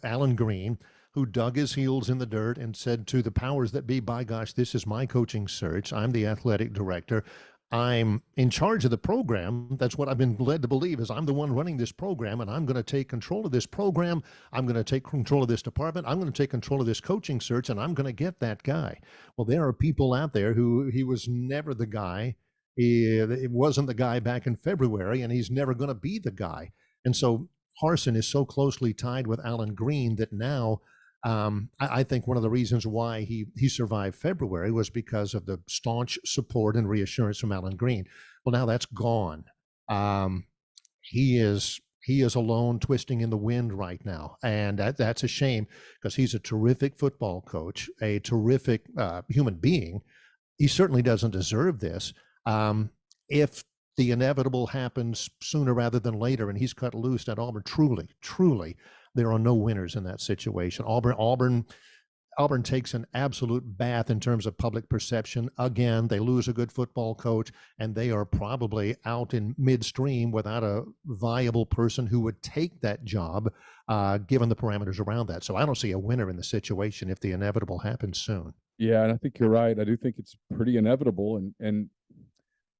Alan Green, who dug his heels in the dirt and said to the powers that be, by gosh, this is my coaching search. I'm the athletic director. I'm in charge of the program. That's what I've been led to believe, is I'm the one running this program, and I'm going to take control of this program. I'm going to take control of this department. I'm going to take control of this coaching search, and I'm going to get that guy. Well, there are people out there who he was never the guy. It wasn't the guy back in February, and he's never going to be the guy. And so Harsin is so closely tied with Alan Green that now I think one of the reasons why he survived February was because of the staunch support and reassurance from Alan Green. Well, now that's gone. He is alone, twisting in the wind right now, and that's a shame, because he's a terrific football coach, a terrific human being. He certainly doesn't deserve this. If the inevitable happens sooner rather than later, and he's cut loose at Auburn, truly, there are no winners in that situation. Auburn takes an absolute bath in terms of public perception. Again, they lose a good football coach, and they are probably out in midstream without a viable person who would take that job, given the parameters around that. So I don't see a winner in the situation if the inevitable happens soon. Yeah, and I think you're right. I do think it's pretty inevitable, and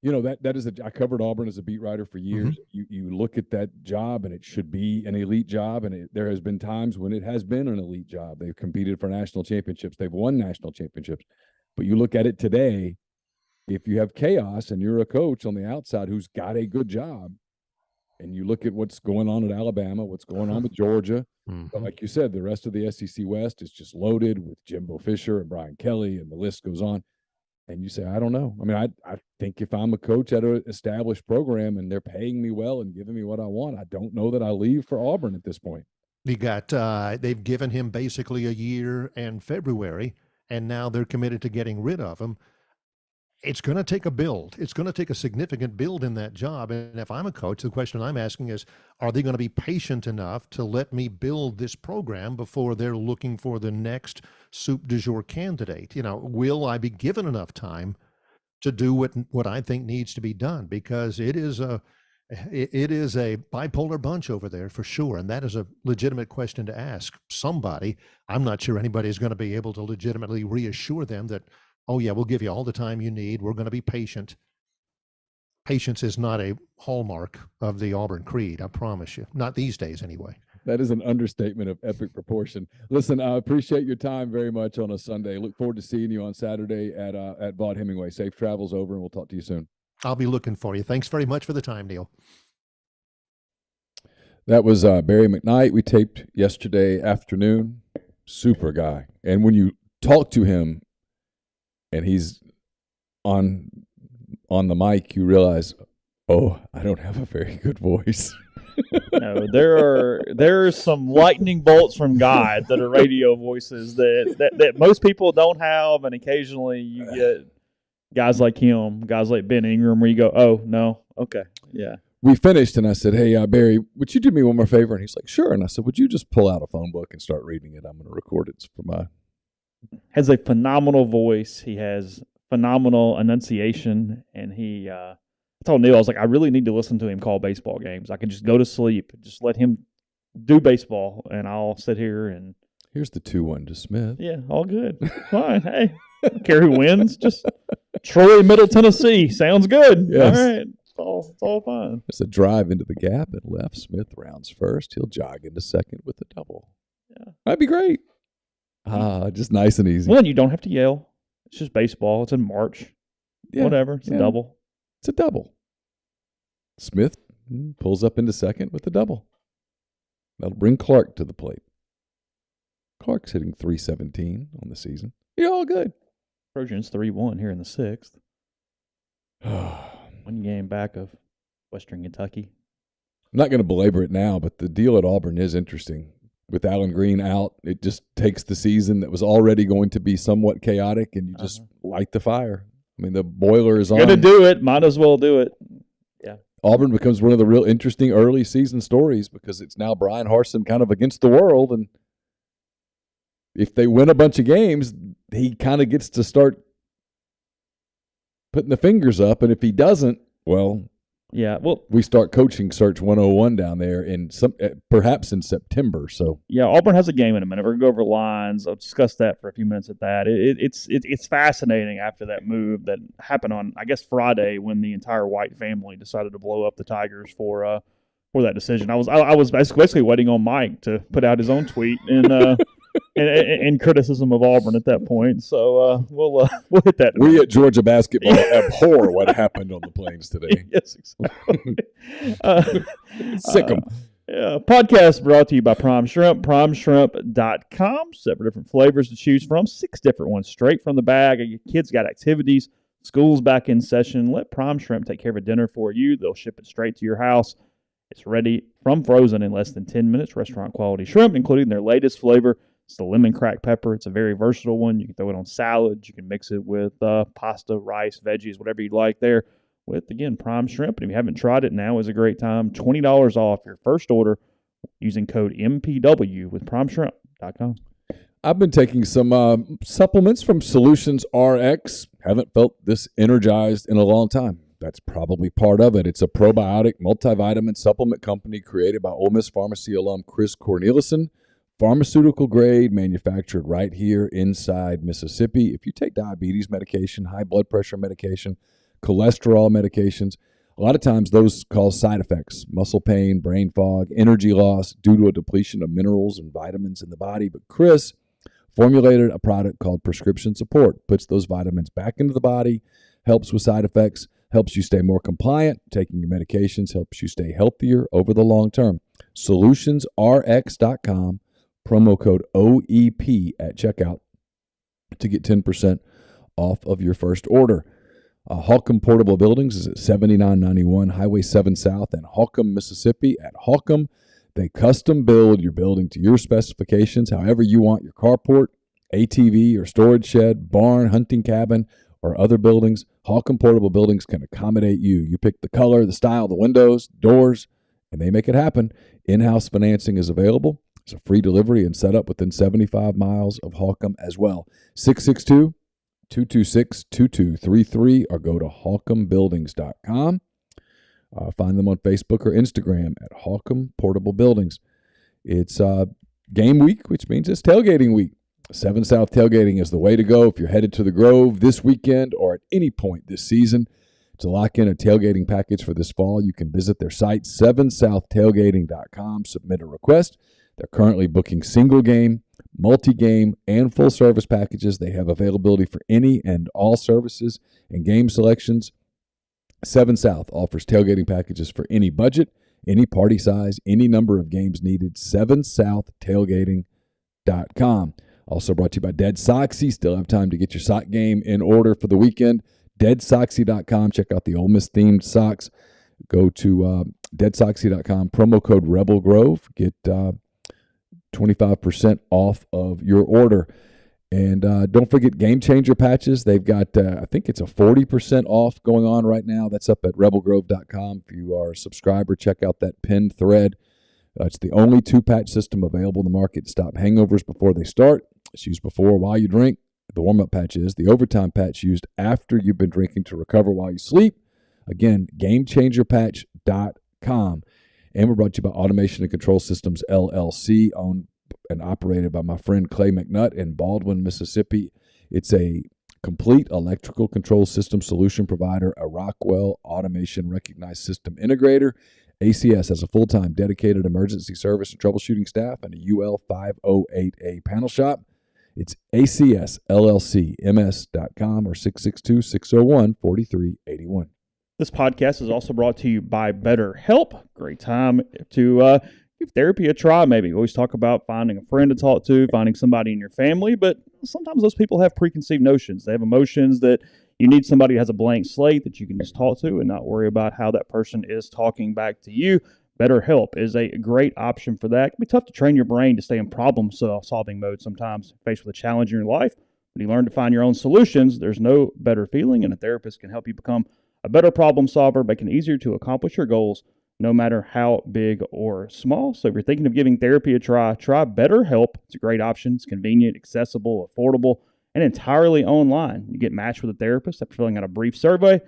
that is I covered Auburn as a beat writer for years. Mm-hmm. You look at that job, and it should be an elite job, and there has been times when it has been an elite job. They've competed for national championships. They've won national championships. But you look at it today, if you have chaos and you're a coach on the outside who's got a good job, And you look at what's going on at Alabama, what's going on with Georgia. But like you said, the rest of the SEC West is just loaded with Jimbo Fisher and Brian Kelly, and the list goes on. And you say, I don't know. I mean, I think if I'm a coach at an established program and they're paying me well and giving me what I want, I don't know that I leave for Auburn at this point. You got they've given him basically a year and February, and now they're committed to getting rid of him. It's going to take a build. It's going to take a significant build in that job. And if I'm a coach, the question I'm asking is, are they going to be patient enough to let me build this program before they're looking for the next soup du jour candidate? You know, will I be given enough time to do what I think needs to be done? Because it is a bipolar bunch over there for sure. And that is a legitimate question to ask somebody. I'm not sure anybody is going to be able to legitimately reassure them that, oh, yeah, we'll give you all the time you need. We're going to be patient. Patience is not a hallmark of the Auburn creed, I promise you. Not these days, anyway. That is an understatement of epic proportion. Listen, I appreciate your time very much on a Sunday. Look forward to seeing you on Saturday at Vaught Hemingway. Safe travels over, and we'll talk to you soon. I'll be looking for you. Thanks very much for the time, Neal. That was Barry McKnight. We taped yesterday afternoon. Super guy. And when you talk to him, and he's on the mic, you realize, oh, I don't have a very good voice. No, there are some lightning bolts from God that are radio voices that most people don't have, and occasionally you get guys like him, guys like Ben Ingram, where you go, oh, no, okay, yeah. We finished, and I said, hey, Barry, would you do me one more favor? And he's like, sure. And I said, would you just pull out a phone book and start reading it? I'm going to record it for my... Has a phenomenal voice. He has phenomenal enunciation, and I told Neal, I was like, I really need to listen to him call baseball games. I could just go to sleep, just let him do baseball, and I'll sit here and... Here's the 2-1 to Smith. Yeah, all good. Fine. Hey, I don't care who wins. Just Troy, Middle Tennessee. Sounds good. Yes. All right. It's all fine. There's a drive into the gap and left. Smith rounds first. He'll jog into second with a double. Yeah. That'd be great. Just nice and easy. Well, you don't have to yell. It's just baseball. It's in March. Yeah, whatever. It's a double. It's a double. Smith pulls up into second with a double. That'll bring Clark to the plate. Clark's hitting .317 on the season. You're all good. Trojans 3-1 here in the 6th. 1 game back of Western Kentucky. I'm not going to belabor it now, but the deal at Auburn is interesting. With Allen Green out, it just takes the season that was already going to be somewhat chaotic, and you just light the fire. I mean, the boiler is on. Going to do it. Might as well do it. Yeah. Auburn becomes one of the real interesting early season stories because it's now Brian Harsin kind of against the world, and if they win a bunch of games, he kind of gets to start putting the fingers up, and if he doesn't, well, yeah, well, we start coaching search 101 down there in perhaps in September. So yeah, Auburn has a game in a minute. We're gonna go over lines. I'll discuss that for a few minutes at that. It's fascinating after that move that happened on, I guess, Friday, when the entire White family decided to blow up the Tigers for that decision. I was basically waiting on Mike to put out his own tweet and in criticism of Auburn at that point. So we'll hit that. We at Georgia basketball abhor what happened on the Plains today. Yes, exactly. Sick 'em. Yeah, podcast brought to you by Prime Shrimp, primeshrimp.com. 7 different flavors to choose from, 6 different ones straight from the bag. Your kids got activities, school's back in session. Let Prime Shrimp take care of a dinner for you. They'll ship it straight to your house. It's ready from frozen in less than 10 minutes. Restaurant quality shrimp, including their latest flavor. It's the lemon cracked pepper. It's a very versatile one. You can throw it on salads. You can mix it with pasta, rice, veggies, whatever you'd like there. With, again, Prime Shrimp. And if you haven't tried it, now is a great time. $20 off your first order using code MPW with primeshrimp.com. I've been taking some supplements from Solutions RX. Haven't felt this energized in a long time. That's probably part of it. It's a probiotic multivitamin supplement company created by Ole Miss Pharmacy alum Chris Cornelison. Pharmaceutical grade, manufactured right here inside Mississippi. If you take diabetes medication, high blood pressure medication, cholesterol medications, a lot of times those cause side effects, muscle pain, brain fog, energy loss due to a depletion of minerals and vitamins in the body. But Chris formulated a product called Prescription Support, puts those vitamins back into the body, helps with side effects. helps you stay more compliant. Taking your medications helps you stay healthier over the long term. SolutionsRx.com, promo code OEP at checkout to get 10% off of your first order. Holcomb Portable Buildings is at 7991 Highway 7 South in Holcomb, Mississippi. At Holcomb, they custom build your building to your specifications, however you want your carport, ATV or storage shed, barn, hunting cabin, or other buildings. Holcomb Portable Buildings can accommodate you. You pick the color, the style, the windows, doors, and they make it happen. In-house financing is available. It's a free delivery and setup within 75 miles of Holcomb as well. 662-226-2233 or go to holcombbuildings.com. Find them on Facebook or Instagram at Holcomb Portable Buildings. It's game week, which means it's tailgating week. 7 South Tailgating is the way to go if you're headed to the Grove this weekend or at any point this season. To lock in a tailgating package for this fall, you can visit their site, 7southtailgating.com, submit a request. They're currently booking single game, multi-game, and full-service packages. They have availability for any and all services and game selections. 7 South offers tailgating packages for any budget, any party size, any number of games needed. 7southtailgating.com. Also brought to you by Dead Soxy. Still have time to get your sock game in order for the weekend. DeadSoxy.com. Check out the Ole Miss themed socks. Go to DeadSoxy.com. Promo code Rebel Grove. Get 25% off of your order. And don't forget Game Changer patches. They've got, I think it's a 40% off going on right now. That's up at rebelgrove.com. If you are a subscriber, check out that pinned thread. It's the only 2-patch system available in the market to stop hangovers before they start. It's used before while you drink. The warm-up patch is. The overtime patch used after you've been drinking to recover while you sleep. Again, GameChangerPatch.com. And we're brought to you by Automation and Control Systems, LLC, owned and operated by my friend Clay McNutt in Baldwin, Mississippi. It's a complete electrical control system solution provider, a Rockwell Automation recognized system integrator. ACS has a full-time dedicated emergency service and troubleshooting staff and a UL 508A panel shop. It's ACSLLCMS.com or 662-601-4381. This podcast is also brought to you by BetterHelp. Great time to give therapy a try, maybe. We always talk about finding a friend to talk to, finding somebody in your family, but sometimes those people have preconceived notions. They have emotions that you need somebody who has a blank slate that you can just talk to and not worry about how that person is talking back to you. BetterHelp is a great option for that. It can be tough to train your brain to stay in problem-solving mode sometimes, faced with a challenge in your life. When you learn to find your own solutions, there's no better feeling, and a therapist can help you become a better problem solver, making it easier to accomplish your goals, no matter how big or small. So if you're thinking of giving therapy a try BetterHelp. It's a great option. It's convenient, accessible, affordable, and entirely online. You get matched with a therapist after filling out a brief survey.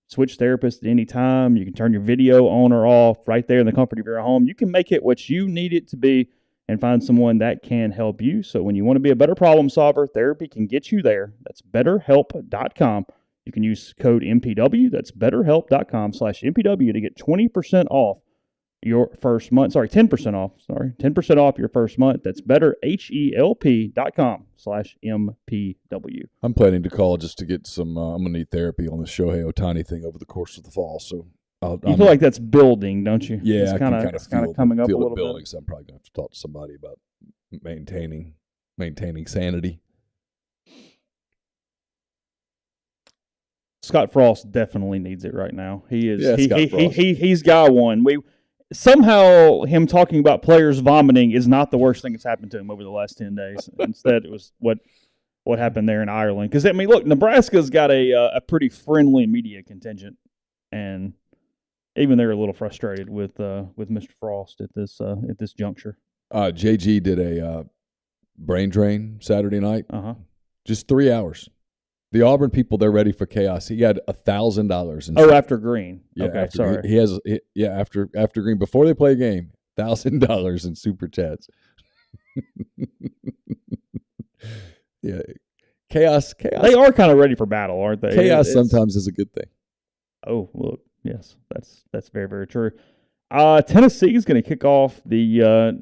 Switch therapists at any time. You can turn your video on or off right there in the comfort of your home. You can make it what you need it to be and find someone that can help you. So when you want to be a better problem solver, therapy can get you there. That's BetterHelp.com. You can use code MPW. That's BetterHelp.com/MPW to get 20% off your first month. 10% off. 10% off your first month. That's BetterHelp.com/MPW. I'm planning to call just to get some. I'm gonna need therapy on the Shohei Ohtani thing over the course of the fall. So you feel like that's building, don't you? Yeah, it's kind of coming up a little building, bit. So I'm probably gonna have to talk to somebody about maintaining sanity. Scott Frost definitely needs it right now. He is. Yeah, He's got one. Somehow him talking about players vomiting is not the worst thing that's happened to him over the last 10 days. Instead, it was what happened there in Ireland. Because look, Nebraska's got a pretty friendly media contingent, and even they're a little frustrated with Mr. Frost at this juncture. JG did a brain drain Saturday night. Just 3 hours. The Auburn people, they're ready for chaos. He had $1,000. After Green. Yeah, okay, sorry. He has after Green, before they play a game, $1,000 in super chats. Yeah, chaos. They are kind of ready for battle, aren't they? Chaos sometimes is a good thing. Oh, look, yes, that's very, very true. Tennessee is going to kick off the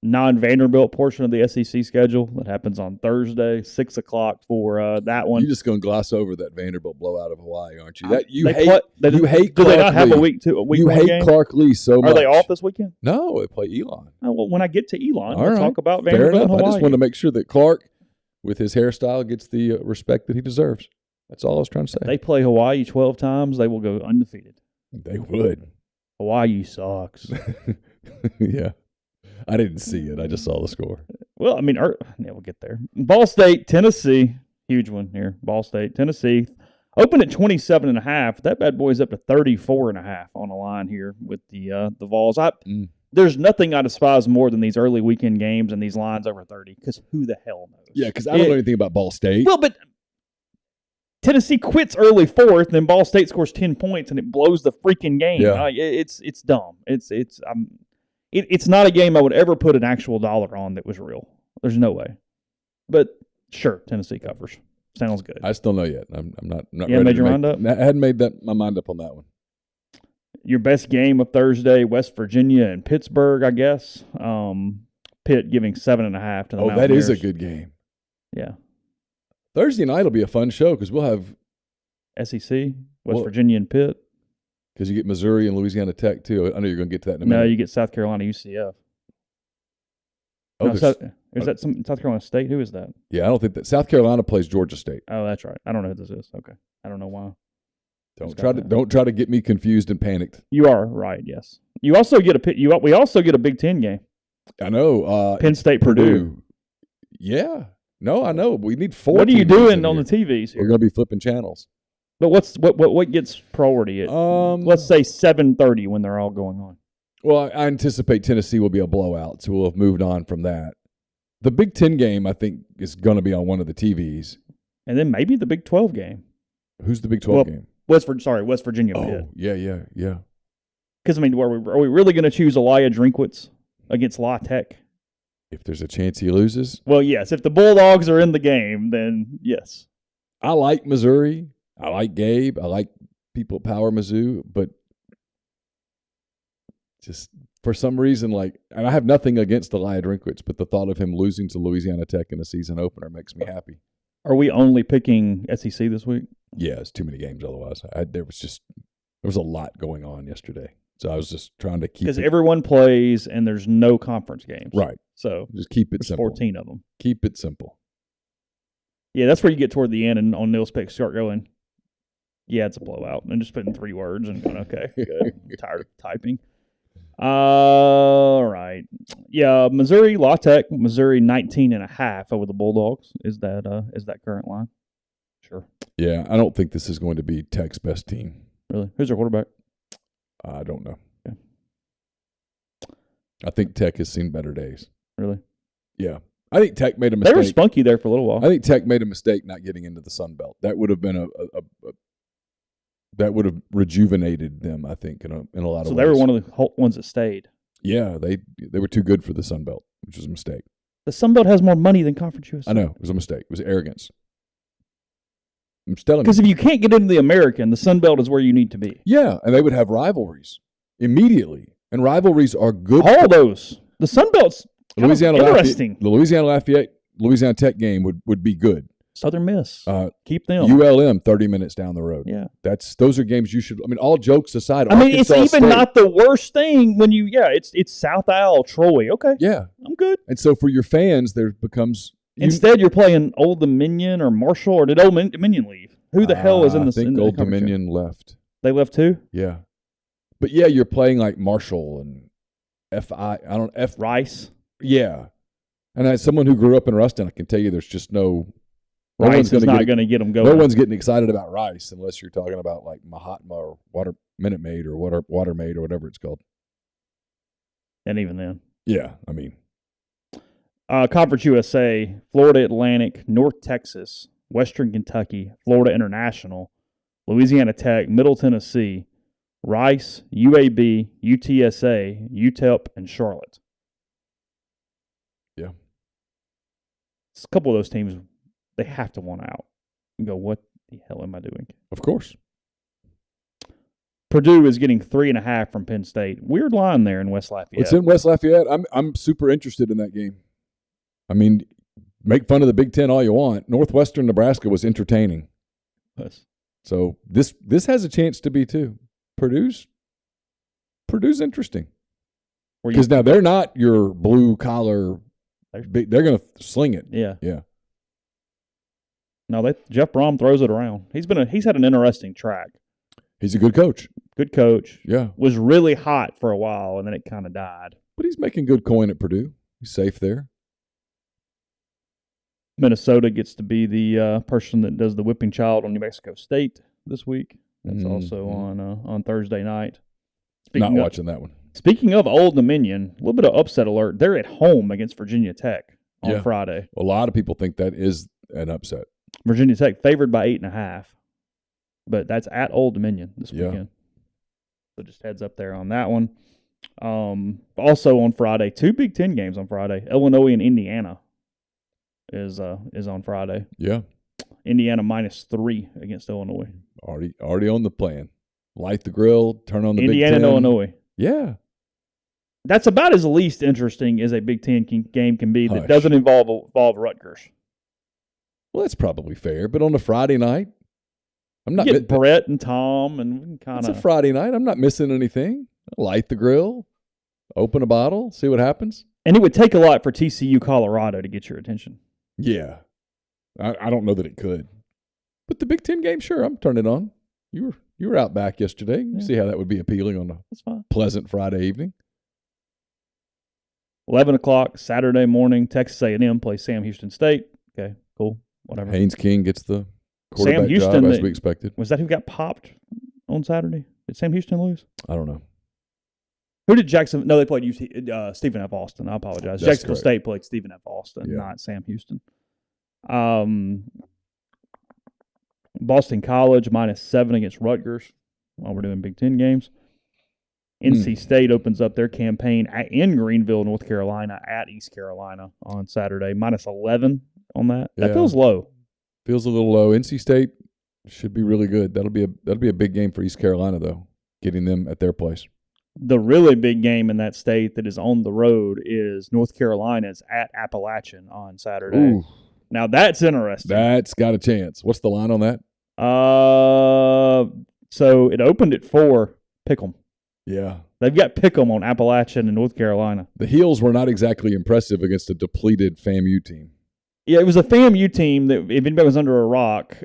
non-Vanderbilt portion of the SEC schedule that happens on Thursday, 6 o'clock for that one. You're just going to gloss over that Vanderbilt blowout of Hawaii, aren't you? You hate Do they not have a week You hate game? Clark Lee so much. Are they off this weekend? No, they play Elon. Oh, well, when I get to Elon, All we'll right. talk about Fair Vanderbilt enough. and Hawaii. I just want to make sure that Clark, with his hairstyle, gets the respect that he deserves. That's all I was trying to say. They play Hawaii 12 times. They will go undefeated. They would. Hawaii sucks. Yeah. I didn't see it. I just saw the score. Well, I mean, yeah, we'll get there. Ball State, Tennessee. Huge one here. Ball State, Tennessee. Opened at 27.5. That bad boy's up to 34.5 on the line here with the Vols. There's nothing I despise more than these early weekend games and these lines over 30, because who the hell knows? Yeah, because I don't know anything about Ball State. Well, but Tennessee quits early fourth, then Ball State scores 10 points, and it blows the freaking game. Yeah. It's dumb. It's not a game I would ever put an actual dollar on that was real. There's no way. But sure, Tennessee covers. Sounds good. I still know yet. I'm not You ready haven't made to your mind up? I hadn't made my mind up on that one. Your best game of Thursday, West Virginia and Pittsburgh, I guess. Pitt giving 7.5 to the Mountaineers. That is a good game. Yeah. Thursday night will be a fun show because we'll have SEC, West Virginia and Pitt. Because you get Missouri and Louisiana Tech, too. I know you're going to get to that in a minute. No, you get South Carolina, UCF. Oh, No, is that some South Carolina State? Who is that? Yeah, I don't think that. South Carolina plays Georgia State. Oh, that's right. I don't know who this is. Okay. I don't know why. Don't try to get me confused and panicked. You are right, yes. You also get we also get a Big Ten game. I know. Penn State, Purdue. Yeah. No, I know. We need 4. What are you doing on the TVs here? We're going to be flipping channels. But what gets priority at let's say 7:30 when they're all going on? Well, I anticipate Tennessee will be a blowout, so we'll have moved on from that. The Big Ten game, I think, is going to be on one of the TVs. And then maybe the Big 12 game. Who's the Big 12 game? West Virginia Pitt. Oh, yeah. Because, I mean, are we really going to choose Elijah Drinkwitz against La Tech? If there's a chance he loses? Well, yes. If the Bulldogs are in the game, then yes. I like Missouri. I like Gabe. I like people at Power Mizzou. But just for some reason, and I have nothing against Elijah Drinkwitz, but the thought of him losing to Louisiana Tech in a season opener makes me happy. Are we only picking SEC this week? Yeah, it's too many games otherwise. There was a lot going on yesterday. So I was just trying to keep because everyone plays and there's no conference games. Right. So just keep it simple. 14 of them. Keep it simple. Yeah, that's where you get toward the end and on Neal's pick start going, yeah, it's a blowout. And just putting 3 words and going, okay, good. I'm tired of typing. All right. Yeah, Missouri, La Tech, Missouri 19.5 over the Bulldogs. Is that current line? Sure. Yeah, I don't think this is going to be Tech's best team. Really? Who's their quarterback? I don't know. Okay. I think Tech has seen better days. Really? Yeah. I think Tech made a mistake. They were spunky there for a little while. I think Tech made a mistake not getting into the Sun Belt. That would have been that would have rejuvenated them, I think, in a lot of ways. So they were one of the ones that stayed. Yeah, they were too good for the Sun Belt, which was a mistake. The Sun Belt has more money than Conference USA. I know. It was a mistake. It was arrogance. I'm just telling you. Because if you can't get into the American, the Sun Belt is where you need to be. Yeah, and they would have rivalries immediately. And rivalries are good. All those. The Sun Belt's interesting. The Louisiana Tech game would be good. Southern Miss. Keep them. ULM 30 minutes down the road. Yeah. Those are games you should, all jokes aside. It's even not the worst thing when it's South Al, Troy. Okay. Yeah. I'm good. And so for your fans, there becomes. Instead, you're playing Old Dominion or Marshall, or did Old Dominion leave? Who the hell is in the? I think Old Dominion left. They left too. Yeah, but yeah, you're playing like Marshall and Rice. Yeah, and as someone who grew up in Ruston, I can tell you, there's just Rice is not going to get them going. No one's getting excited about Rice unless you're talking about like Mahatma or Minute Maid or Water Maid or whatever it's called. And even then, yeah, Conference USA, Florida Atlantic, North Texas, Western Kentucky, Florida International, Louisiana Tech, Middle Tennessee, Rice, UAB, UTSA, UTEP, and Charlotte. Yeah. It's a couple of those teams, they have to want out. You go, what the hell am I doing? Of course. Purdue is getting 3.5 from Penn State. Weird line there in West Lafayette. It's in West Lafayette. I'm super interested in that game. I mean, make fun of the Big Ten all you want. Northwestern Nebraska was entertaining. Yes. So this has a chance to be too. Purdue's interesting. Because now they're not your blue collar. They're going to sling it. Yeah. Yeah. No, Jeff Brom throws it around. He's had an interesting track. He's a good coach. Good coach. Yeah. Was really hot for a while, and then it kind of died. But he's making good coin at Purdue. He's safe there. Minnesota gets to be the person that does the whipping child on New Mexico State this week. That's also on Thursday night. Watching that one. Speaking of Old Dominion, a little bit of upset alert. They're at home against Virginia Tech on Friday. A lot of people think that is an upset. Virginia Tech favored by 8.5, but that's at Old Dominion this weekend. So just heads up there on that one. Also on Friday, 2 Big Ten games on Friday. Illinois and Indiana is on Friday. Yeah. Indiana -3 against Illinois. Already on the plan. Light the grill, turn on the Indiana Big Ten. and Illinois. Yeah. That's about as least interesting as a Big Ten game can be that doesn't involve Rutgers. Well, that's probably fair, but on a Friday night, I'm not get Brett and Tom and kind of. It's a Friday night. I'm not missing anything. Light the grill, open a bottle, see what happens. And it would take a lot for TCU Colorado to get your attention. Yeah, I don't know that it could, but the Big Ten game, sure, I'm turning it on. You were out back yesterday. You see how that would be appealing on a pleasant Friday evening. 11 o'clock Saturday morning. Texas A&M plays Sam Houston State. Okay, cool, whatever. Haynes King gets the quarterback job as we expected. Was that who got popped on Saturday? Did Sam Houston lose? I don't know. Who did Jackson? No, they played Stephen F. Austin. I apologize. That's Jacksonville correct. State played Stephen F. Austin, not Sam Houston. Boston College -7 against Rutgers while we're doing Big Ten games. NC State opens up their campaign in Greenville, North Carolina, at East Carolina on Saturday. -11 on that. That feels low. Feels a little low. NC State should be really good. That'll be a big game for East Carolina, though, getting them at their place. The really big game in that state that is on the road is North Carolina's at Appalachian on Saturday. Ooh. Now, that's interesting. That's got a chance. What's the line on that? So it opened at 4. Pick'em. Yeah. They've got Pick'em on Appalachian and North Carolina. The Heels were not exactly impressive against a depleted FAMU team. Yeah, it was a FAMU team that, if anybody was under a rock,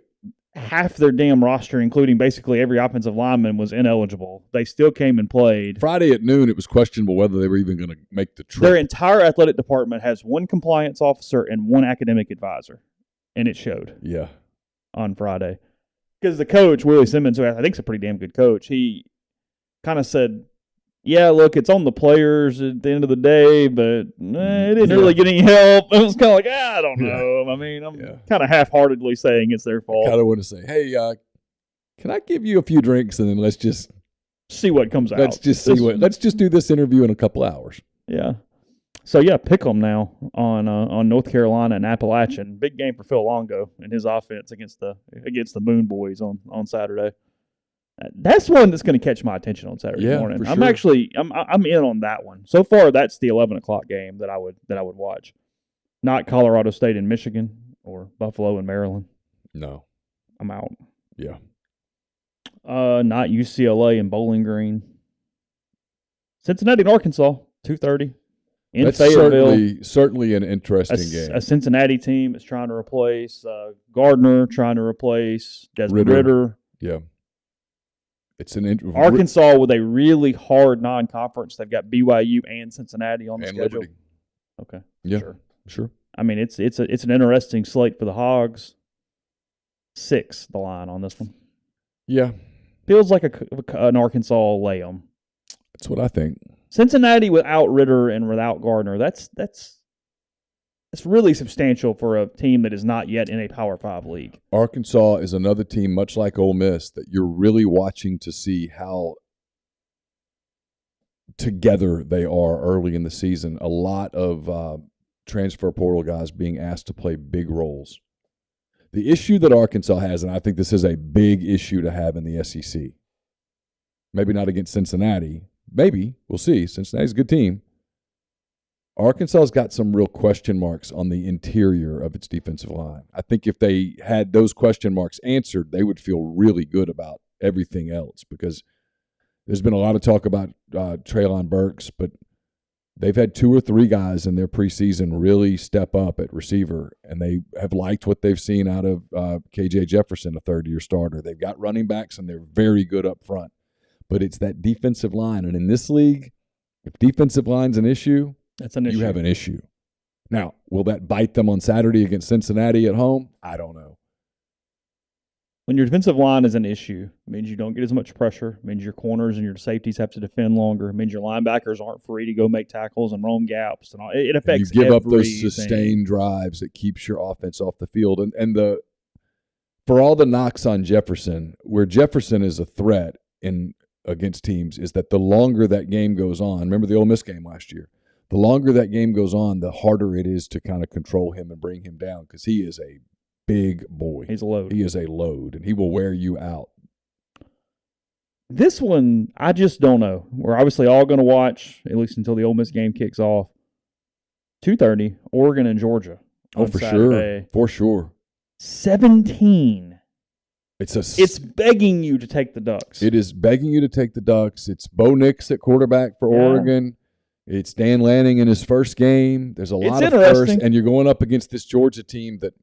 half their damn roster, including basically every offensive lineman, was ineligible. They still came and played. Friday at noon, it was questionable whether they were even going to make the trip. Their entire athletic department has 1 compliance officer and 1 academic advisor, and it showed. Yeah. On Friday. Because the coach, Willie Simmons, who I think is a pretty damn good coach, he kind of said, yeah, look, it's on the players at the end of the day, but it didn't really get any help. It was kind of like, I don't know. I mean, I'm kind of half-heartedly saying it's their fault. I kind of want to say, hey, can I give you a few drinks and then let's just see what comes out. Let's just do this interview in a couple hours. Yeah. So, pick them now on North Carolina and Appalachian. Big game for Phil Longo and his offense against the Moon Boys on Saturday. That's one that's going to catch my attention on Saturday morning. For I'm sure. I'm in on that one. So far, that's the 11 o'clock game that I would watch. Not Colorado State and Michigan or Buffalo and Maryland. No. I'm out. Yeah. Not UCLA and Bowling Green. Cincinnati and Arkansas, 2:30 in That's Fayetteville. certainly an interesting game. A Cincinnati team is trying to replace Gardner, trying to replace Desmond Ritter. Yeah. It's Arkansas with a really hard non-conference. They've got BYU and Cincinnati on the schedule. Liberty. Okay. Yeah. Sure. I mean, it's an interesting slate for the Hogs. 6, the line on this one. Yeah. Feels like an Arkansas lay-em. That's what I think. Cincinnati without Ritter and without Gardner, that's really substantial for a team that is not yet in a Power 5 league. Arkansas is another team, much like Ole Miss, that you're really watching to see how together they are early in the season. A lot of transfer portal guys being asked to play big roles. The issue that Arkansas has, and I think this is a big issue to have in the SEC, Maybe not against Cincinnati. Maybe. We'll see. Cincinnati's a good team. Arkansas's got some real question marks on the interior of its defensive line. I think if they had those question marks answered, they would feel really good about everything else, because there's been a lot of talk about Treylon Burks, but they've had 2 or 3 guys in their preseason really step up at receiver, and they have liked what they've seen out of KJ Jefferson, a third-year starter. They've got running backs, and they're very good up front. But it's that defensive line. And in this league, if defensive line's an issue, that's an issue. You have an issue. Now, will that bite them on Saturday against Cincinnati at home? I don't know. When your defensive line is an issue, it means you don't get as much pressure. It means your corners and your safeties have to defend longer. It means your linebackers aren't free to go make tackles and roam gaps. And all. It affects everything. You give up those everything. sustained drives that keeps your offense off the field. And for all the knocks on Jefferson, where Jefferson is a threat against teams is that the longer that game goes on, remember the Ole Miss game last year, the longer that game goes on, the harder it is to kind of control him and bring him down, because he is a big boy. He's a load. He is a load, and he will wear you out. This one, I just don't know. We're obviously all going to watch, at least until the Ole Miss game kicks off. 2:30, Oregon and Georgia. Oh, for Saturday. Sure. For sure. 17. It's begging you to take the Ducks. It is begging you to take the Ducks. It's Bo Nix at quarterback for Oregon. It's Dan Lanning in his first game. There's a lot of first, and you're going up against this Georgia team that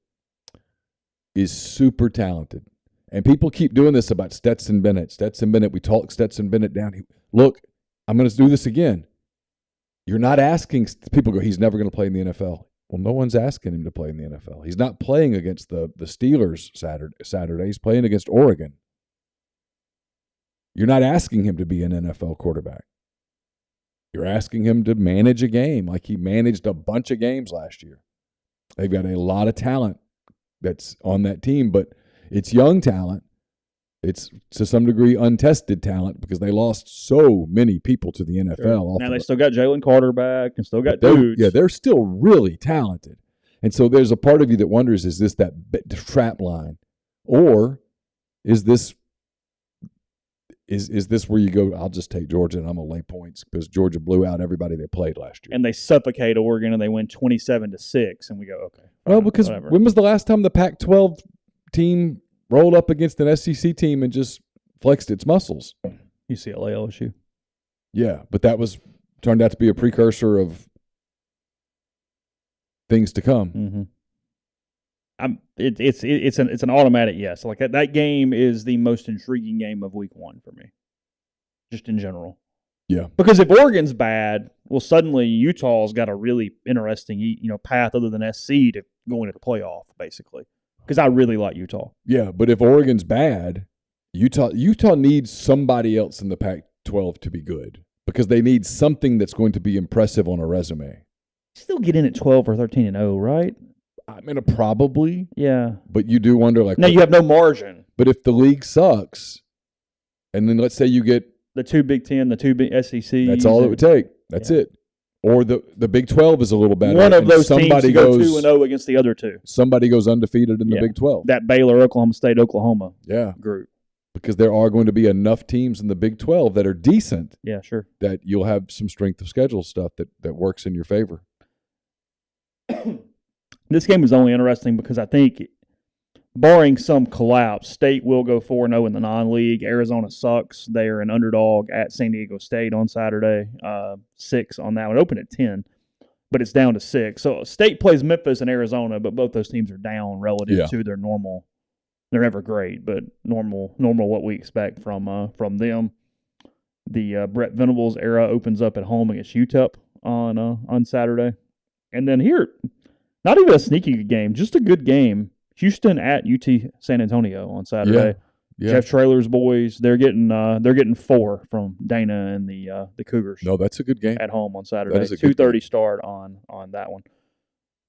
is super talented. And people keep doing this about Stetson Bennett. We talk Stetson Bennett down. Look, I'm going to do this again. You're not asking – people go, he's never going to play in the NFL. Well, no one's asking him to play in the NFL. He's not playing against the Steelers Saturday. He's playing against Oregon. You're not asking him to be an NFL quarterback. You're asking him to manage a game like he managed a bunch of games last year. They've got a lot of talent that's on that team, but it's young talent. It's to some degree untested talent because they lost so many people to the NFL. Sure. Now they still got Jalen Carter back and still got dudes. Yeah, they're still really talented. And so there's a part of you that wonders, is this that trap line? Or is this where you go, I'll just take Georgia and I'm going to lay points because Georgia blew out everybody they played last year. And they suffocate Oregon and they win 27-6 and we go, okay. Well, because when was the last time the Pac-12 team rolled up against an SEC team and just flexed its muscles? UCLA, LSU. Yeah, but that turned out to be a precursor of things to come. Mm-hmm. It's an automatic yes. Like that game is the most intriguing game of week 1 for me, just in general. Yeah. Because if Oregon's bad, well, suddenly Utah's got a really interesting path other than SC to go into the playoff, basically. Because I really like Utah. Yeah, but if Oregon's bad, Utah needs somebody else in the Pac-12 to be good because they need something that's going to be impressive on a resume. Still get in at 12 or 13-0, right? I mean, probably. Yeah. But you do wonder, like, now you have no margin. But if the league sucks, and then let's say you get the 2 Big Ten, the 2 Big SEC. That's all it would take. That's it. Or the Big 12 is a little better. One of those teams goes 2-0 against the other 2. Somebody goes undefeated in the Big 12. That Baylor, Oklahoma State, Oklahoma group. Because there are going to be enough teams in the Big 12 that are decent. Yeah, sure. That you'll have some strength of schedule stuff that works in your favor. This game is only interesting because I think, barring some collapse, State will go 4-0 in the non-league. Arizona sucks. They are an underdog at San Diego State on Saturday. 6 on that one. Open at 10, but it's down to 6. So State plays Memphis and Arizona, but both those teams are down relative to their normal. They're never great, but normal what we expect from them. The Brett Venables era opens up at home against UTEP on Saturday, and then here, not even a sneaky good game, just a good game. Houston at UT San Antonio on Saturday. Yeah. Jeff Traylor's boys, they're getting 4 from Dana and the Cougars. No, that's a good game at home on Saturday. 2:30 start on that one.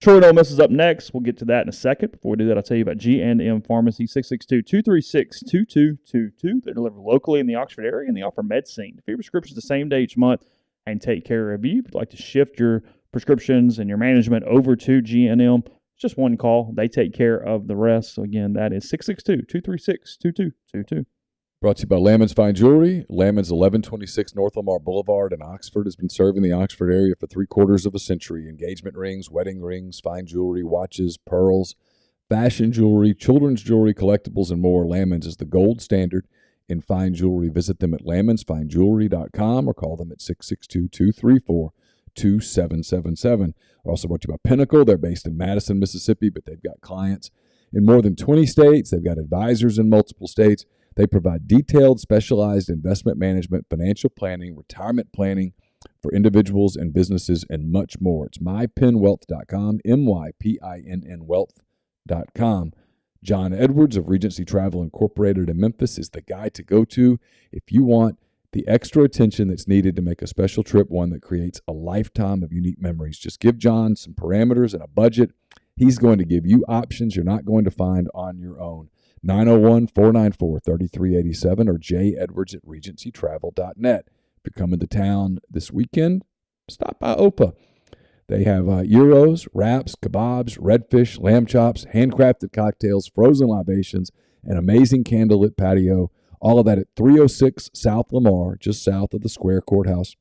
Troy and Ole Miss is up next. We'll get to that in a second. Before we do that, I'll tell you about G&M Pharmacy, 662-236-2222. They deliver locally in the Oxford area, and they offer medicine. Fill your prescriptions the same day each month and take care of you. If you'd like to shift your prescriptions and your management over to G&M, it's just one call. They take care of the rest. So, again, that is 662-236-2222. Brought to you by Lammon's Fine Jewelry. Lammon's 1126 North Lamar Boulevard in Oxford has been serving the Oxford area for 3/4 of a century. Engagement rings, wedding rings, fine jewelry, watches, pearls, fashion jewelry, children's jewelry, collectibles, and more. Lammon's is the gold standard in fine jewelry. Visit them at lammonsfinejewelry.com or call them at 662-234-2777. Also brought to you by Pinnacle. They're based in Madison, Mississippi, but they've got clients in more than 20 states. They've got advisors in multiple states. They provide detailed, specialized investment management, financial planning, retirement planning for individuals and businesses, and much more. It's mypinwealth.com, MYPINN wealth.com. John Edwards of Regency Travel Incorporated in Memphis is the guy to go to if you want the extra attention that's needed to make a special trip one that creates a lifetime of unique memories. Just give John some parameters and a budget. He's going to give you options you're not going to find on your own. 901-494-3387 or jedwards@regencytravel.net. If you're coming to town this weekend, stop by Opa. They have gyros, wraps, kebabs, redfish, lamb chops, handcrafted cocktails, frozen libations, an amazing candlelit patio. All of that at 306 South Lamar, just south of the Square Courthouse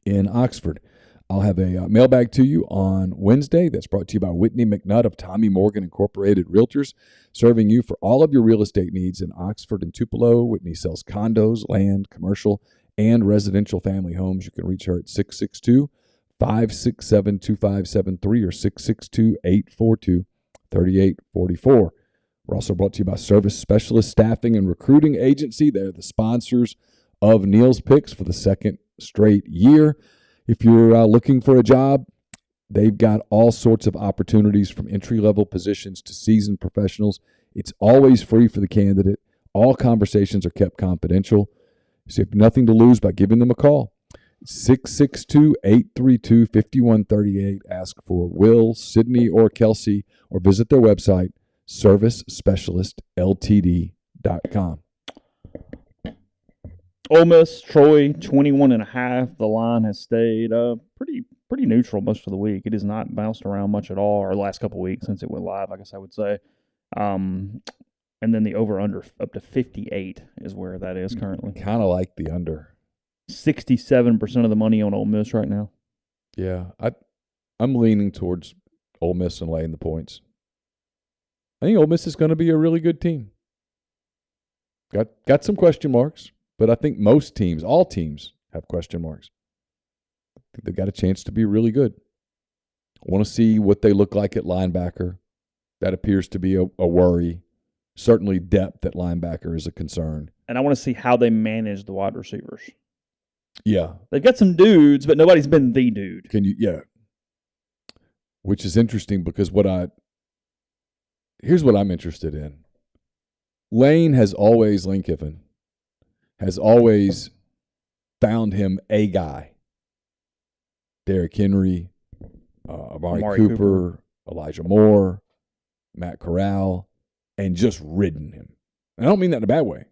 in Oxford. I'll have a mailbag to you on Wednesday that's brought to you by Whitney McNutt of Tommy Morgan Incorporated Realtors, serving you for all of your real estate needs in Oxford and Tupelo. Whitney sells condos, land, commercial, and residential family homes. You can reach her at 662-567-2573 or 662-842-3844. We're also brought to you by Service Specialist Staffing and Recruiting Agency. They're the sponsors of Neal's Picks for the second straight year. If you're looking for a job, they've got all sorts of opportunities from entry-level positions to seasoned professionals. It's always free for the candidate. All conversations are kept confidential. So you have nothing to lose by giving them a call. 662-832-5138. Ask for Will, Sydney, or Kelsey, or visit their website, servicespecialistltd.com. Ole Miss, Troy, 21.5. The line has stayed pretty neutral most of the week. It has not bounced around much at all, or the last couple of weeks since it went live, I guess I would say. And then the over-under up to 58 is where that is currently. Kind of like the under. 67% of the money on Ole Miss right now. Yeah, I'm leaning towards Ole Miss and laying the points. I think Ole Miss is going to be a really good team. Got some question marks. But I think most teams, all teams, have question marks. I think they've got a chance to be really good. I want to see what they look like at linebacker. That appears to be a worry. Certainly depth at linebacker is a concern. And I want to see how they manage the wide receivers. Yeah. They've got some dudes, but nobody's been the dude. Yeah. Which is interesting because here's what I'm interested in. Lane Kiffin has always found him a guy. Derrick Henry, Amari Cooper, Elijah Moore, Matt Corral, and just ridden him. And I don't mean that in a bad way.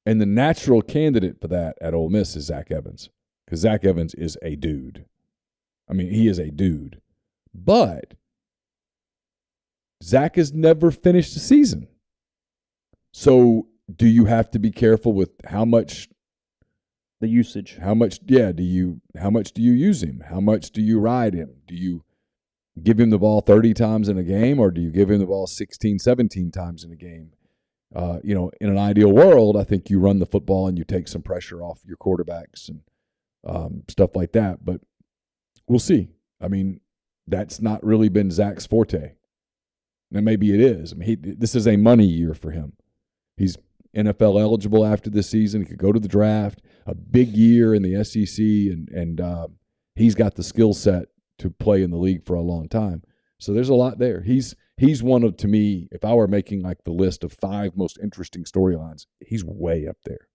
And the natural candidate for that at Ole Miss is Zach Evans, because Zach Evans is a dude. I mean, he is a dude. But Zach has never finished the season. So do you have to be careful with how much the usage? How much do you use him? How much do you ride him? Do you give him the ball 30 times in a game, or do you give him the ball 16, 17 times in a game? In an ideal world, I think you run the football and you take some pressure off your quarterbacks and stuff like that. But we'll see. I mean, that's not really been Zach's forte. Now maybe it is. I mean, this is a money year for him. He's NFL eligible after this season. He could go to the draft. A big year in the SEC, and he's got the skill set to play in the league for a long time. So there's a lot there. He's one of, to me, if I were making like the list of 5 most interesting storylines, he's way up there.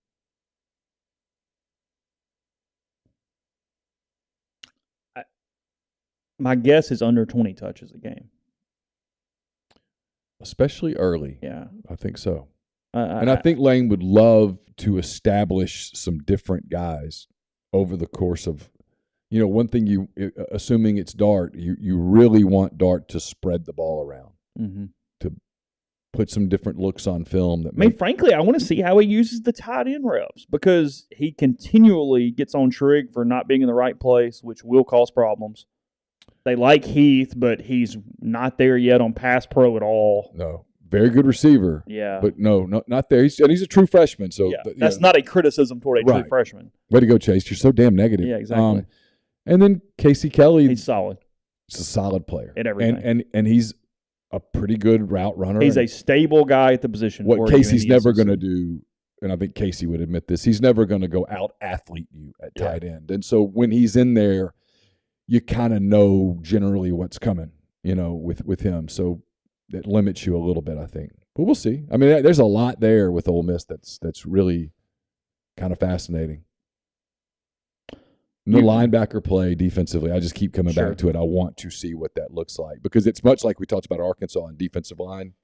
My guess is under 20 touches a game. Especially early. Yeah. I think so. And I think Lane would love to establish some different guys over the course of, one thing assuming it's Dart, you really want Dart to spread the ball around, to put some different looks on film. I mean, frankly, I want to see how he uses the tight end reps because he continually gets on trig for not being in the right place, which will cause problems. They like Heath, but he's not there yet on pass pro at all. No. Very good receiver. Yeah. But no, not there. He's a true freshman. So that's not a criticism toward a true freshman. Way to go, Chase. You're so damn negative. Yeah, exactly. And then Casey Kelly. He's solid. He's a solid player. At everything. And he's a pretty good route runner. He's a stable guy at the position. What Casey's never going to do, and I think Casey would admit this, he's never going to go out-athlete you at tight end. And so when he's in there, you kind of know generally what's coming, with him. So that limits you a little bit, I think. But we'll see. I mean, there's a lot there with Ole Miss that's really kind of fascinating. The linebacker play defensively, I just keep coming back to it. I want to see what that looks like because it's much like we talked about Arkansas and defensive line.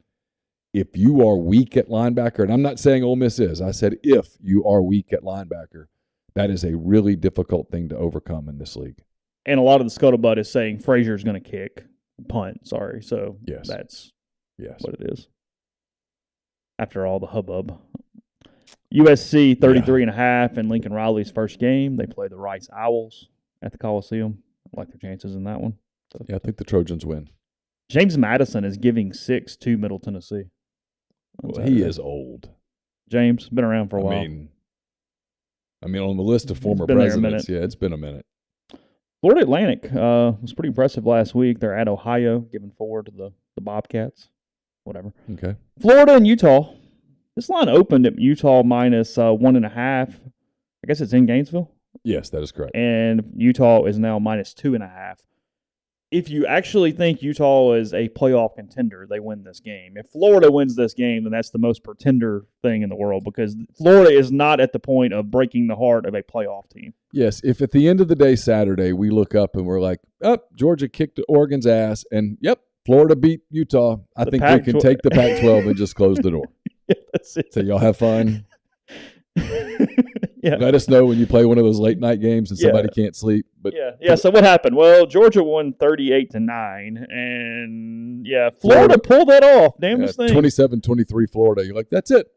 If you are weak at linebacker, and I'm not saying Ole Miss is, I said if you are weak at linebacker, that is a really difficult thing to overcome in this league. And a lot of the scuttlebutt is saying Frazier's going to punt. Sorry. So that's what it is. After all the hubbub. USC 33.5 in Lincoln Riley's first game. They play the Rice Owls at the Coliseum. I like their chances in that one. So. Yeah, I think the Trojans win. James Madison is giving 6 to Middle Tennessee. Well, he is old. James, been around for a while. I mean, on the list of former presidents, it's been a minute. Florida Atlantic was pretty impressive last week. They're at Ohio, giving 4 to the Bobcats. Whatever. Okay. Florida and Utah. This line opened at Utah minus 1.5. I guess it's in Gainesville. Yes, that is correct. And Utah is now minus 2.5. If you actually think Utah is a playoff contender, they win this game. If Florida wins this game, then that's the most pretender thing in the world because Florida is not at the point of breaking the heart of a playoff team. Yes, if at the end of the day Saturday we look up and we're like, Georgia kicked Oregon's ass, and Florida beat Utah, I think we can take the Pac-12 and just close the door. Yeah, that's it. So y'all have fun. Let us know when you play one of those late night games and somebody can't sleep. But So what happened? Well, Georgia won 38-9, and Florida pulled that off. Damnedest thing. 27-23 Florida. You're like, that's it.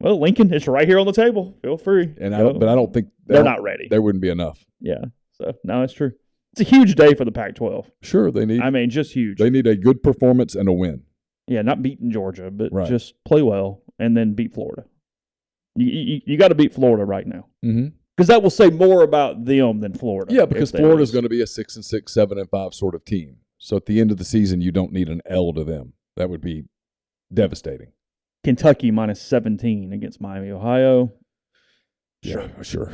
Well, Lincoln, it's right here on the table. Feel free. And I don't think they're not ready. There wouldn't be enough. Yeah. So no, it's true. It's a huge day for the Pac-12. Sure, they need. I mean, just huge. They need a good performance and a win. Yeah, not beating Georgia, but just play well and then beat Florida. You got to beat Florida right now because that will say more about them than Florida. Yeah, because Florida is going to be a 6-6, 7-5 sort of team. So at the end of the season, you don't need an L to them. That would be devastating. Kentucky minus 17 against Miami, Ohio. Sure.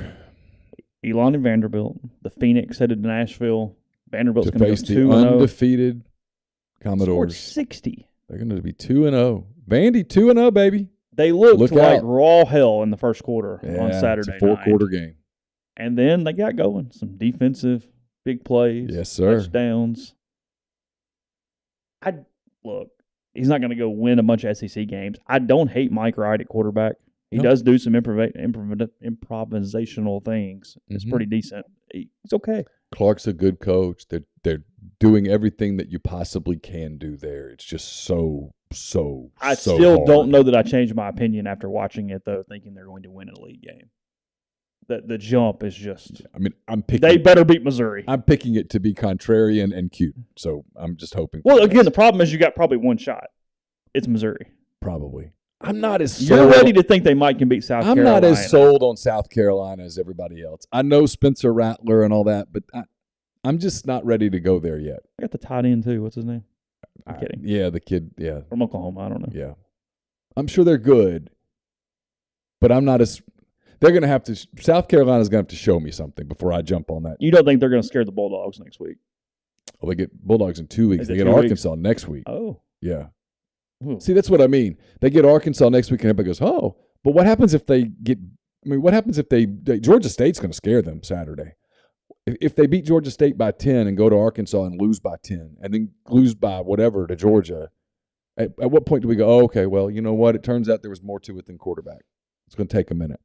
Elon and Vanderbilt. The Phoenix headed to Nashville. Vanderbilt's to going to face go the 2-0. Undefeated Commodores. 60. They're going to be 2-0. Vandy 2-0, baby. They looked like raw hell in the first quarter on Saturday night. It's a 4-quarter game. And then they got going. Some defensive big plays. Yes, sir. Touchdowns. Look, he's not going to go win a bunch of SEC games. I don't hate Mike Wright at quarterback. He does do some improvisational things. It's pretty decent. He's okay. Clark's a good coach. They're doing everything that you possibly can do there. It's just so I still don't know that I changed my opinion after watching it, though, thinking they're going to win a league game. The jump is just. I mean, they better beat Missouri. I'm picking it to be contrarian and cute, so I'm just hoping. Well, again, the problem is you got probably one shot. It's Missouri. Probably. I'm not as sold. You're ready to think they might can beat South Carolina. I'm not as sold on South Carolina as everybody else. I know Spencer Rattler and all that, but I'm just not ready to go there yet. I got the tight end, too. What's his name? I'm kidding. Yeah, the kid, yeah. From Oklahoma, I don't know. Yeah. I'm sure they're good, but I'm not as – they're going to have to – South Carolina's going to have to show me something before I jump on that. You don't think they're going to scare the Bulldogs next week? Well, they get Bulldogs in 2 weeks. They get Arkansas next week. Oh. Yeah. See, that's what I mean. They get Arkansas next week, and everybody goes, oh. But what happens if they get – I mean, what happens if Georgia State's going to scare them Saturday. If they beat Georgia State by 10 and go to Arkansas and lose by 10 and then lose by whatever to Georgia, at what point do we go, oh, okay, well, you know what? It turns out there was more to it than quarterback. It's going to take a minute.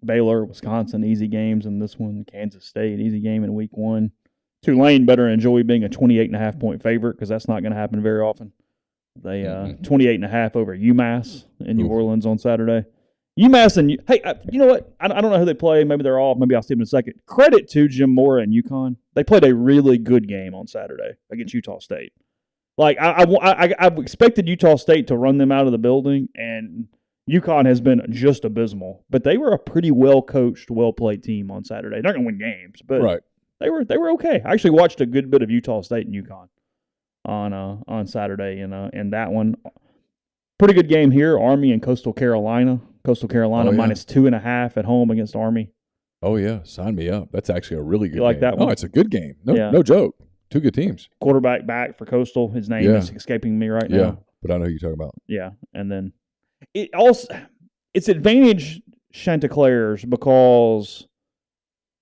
Baylor, Wisconsin, easy games in this one. Kansas State, easy game in week 1. Tulane better enjoy being a 28.5-point favorite because that's not going to happen very often. They 28.5 over UMass in New Orleans on Saturday. UMass and you know what? I don't know who they play. Maybe they're off. Maybe I'll see them in a second. Credit to Jim Mora and UConn. They played a really good game on Saturday against Utah State. Like I've expected Utah State to run them out of the building, and UConn has been just abysmal. But they were a pretty well coached, well played team on Saturday. They're not going to win games, but right. They were okay. I actually watched a good bit of Utah State and UConn on Saturday, and that one. Pretty good game here. Army and Coastal Carolina. Coastal Carolina minus 2.5 at home against Army. Oh yeah, sign me up. That's actually a really good. You like game. that one? Oh, it's a good game. No joke. Two good teams. Quarterback back for Coastal. His name is escaping me right now. Yeah, but I know who you're talking about. Yeah, and then it's advantage Chanticleers because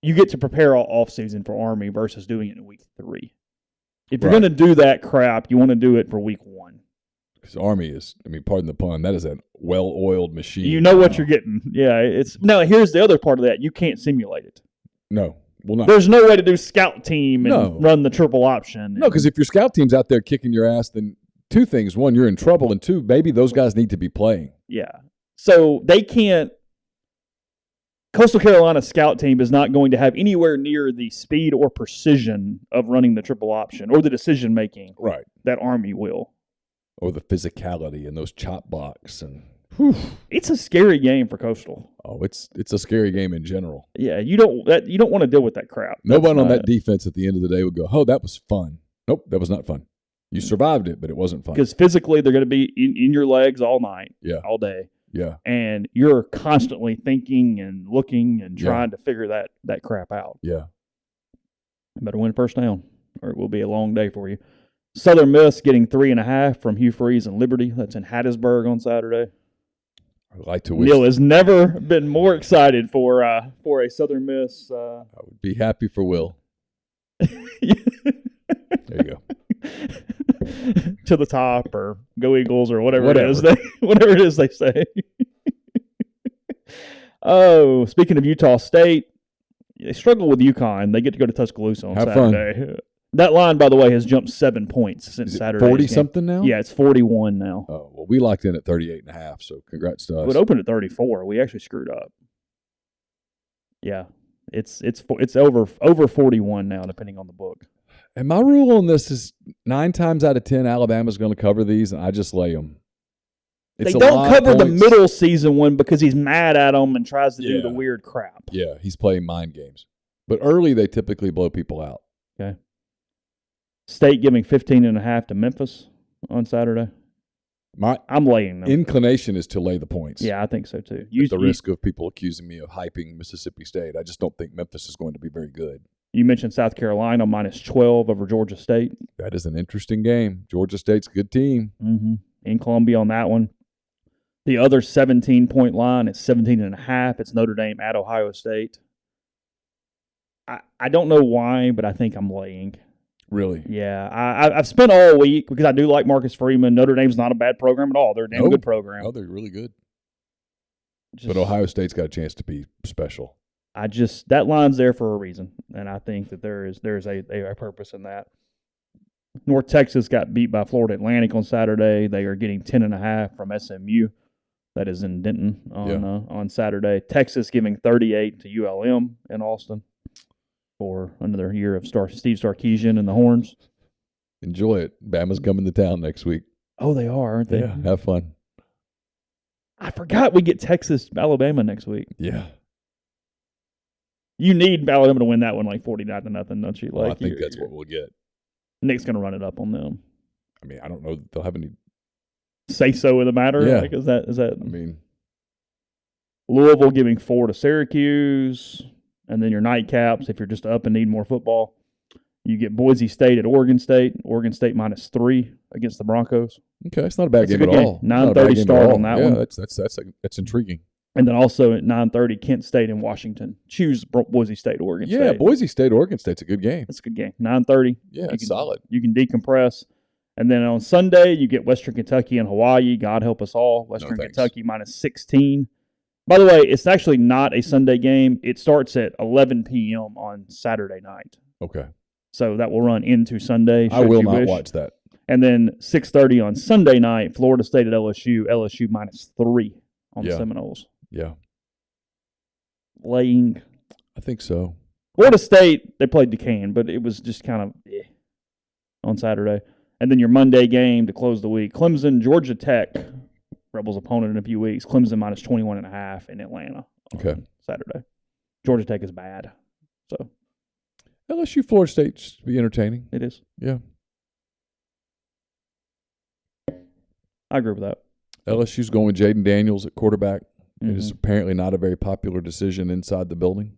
you get to prepare all off season for Army versus doing it in week 3. If you're going to do that crap, you want to do it for week 1. Because Army is, pardon the pun, that is a well-oiled machine. You know what you're getting. Yeah, now here's the other part of that. You can't simulate it. No, well not. There's no way to do scout team and run the triple option. No, because if your scout team's out there kicking your ass, then 2 things. 1, you're in trouble, and 2, maybe those guys need to be playing. Yeah. So they can't. Coastal Carolina scout team is not going to have anywhere near the speed or precision of running the triple option or the decision making that Army will. Or the physicality and those chop blocks and it's a scary game for Coastal. Oh, it's a scary game in general. Yeah, you don't want to deal with that crap. No one on that defense at the end of the day would go, "Oh, that was fun." Nope, that was not fun. You survived it, but it wasn't fun. Because physically they're going to be in your legs all night, all day. Yeah. And you're constantly thinking and looking and trying to figure that crap out. Yeah. Better win first down, or it will be a long day for you. Southern Miss getting 3.5 from Hugh Freeze and Liberty. That's in Hattiesburg on Saturday. I'd like to wish Neal has never been more excited for a Southern Miss. I would be happy for Will. There you go. To the top, or go Eagles, or whatever. It is. Whatever it is they say. Oh, speaking of Utah State, they struggle with UConn. They get to go to Tuscaloosa on Saturday. Fun. That line, by the way, has jumped 7 points since Saturday. 40-something now? Yeah, it's 41 now. Oh, well, we locked in at 38.5, so congrats to us. It opened at 34. We actually screwed up. Yeah, it's over 41 now, depending on the book. And my rule on this is 9 times out of 10, Alabama's going to cover these, and I just lay them. They don't cover the middle season one because he's mad at them and tries to do the weird crap. Yeah, he's playing mind games. But early, they typically blow people out. Okay. State giving 15.5 to Memphis on Saturday. I'm laying them. Inclination is to lay the points. Yeah, I think so too. At the risk of people accusing me of hyping Mississippi State, I just don't think Memphis is going to be very good. You mentioned South Carolina minus 12 over Georgia State. That is an interesting game. Georgia State's a good team. Mm-hmm. In Columbia on that one. The other 17-point line is 17.5. It's Notre Dame at Ohio State. I don't know why, but I think I'm laying. Really? Yeah. I've spent all week because I do like Marcus Freeman. Notre Dame's not a bad program at all. They're a damn good program. Oh, they're really good. But Ohio State's got a chance to be special. That line's there for a reason, and I think that there's a purpose in that. North Texas got beat by Florida Atlantic on Saturday. They are getting 10.5 from SMU. That is in Denton on Saturday. Texas giving 38 to ULM in Austin for another year of Steve Sarkisian and the Horns. Enjoy it. Bama's coming to town next week. Oh, they are, aren't they? Yeah, have fun. I forgot we get Texas-Alabama next week. Yeah. You need Alabama to win that one like 49-0, don't you? I think that's what we'll get. Nick's going to run it up on them. I don't know that they'll have any say-so in the matter. Yeah. Like, is that? Louisville giving 4 to Syracuse, and then your nightcaps. If you're just up and need more football, you get Boise State at Oregon State. Oregon State minus 3 against the Broncos. Okay, it's not a bad game at all. 9:30 start on that one. That's intriguing. And then also at 9:30, Kent State and Washington. Choose Boise State, Oregon State. Yeah, Boise State, Oregon State's a good game. It's a good game. 9:30. Yeah, it's solid. You can decompress. And then on Sunday, you get Western Kentucky and Hawaii. God help us all. Western Kentucky minus 16. By the way, it's actually not a Sunday game. It starts at 11 p.m. on Saturday night. Okay. So that will run into Sunday. I will not watch that. And then 6:30 on Sunday night, Florida State at LSU. LSU -3 on the Seminoles. Yeah. Laying. I think so. Florida State, they played Duquesne, but it was just kind of on Saturday. And then your Monday game to close the week. Clemson, Georgia Tech, Rebels' opponent in a few weeks. Clemson -21.5 in Atlanta on Saturday. Georgia Tech is bad. So LSU, Florida State should be entertaining. It is. Yeah. I agree with that. LSU's going with Jaden Daniels at quarterback. It is apparently not a very popular decision inside the building.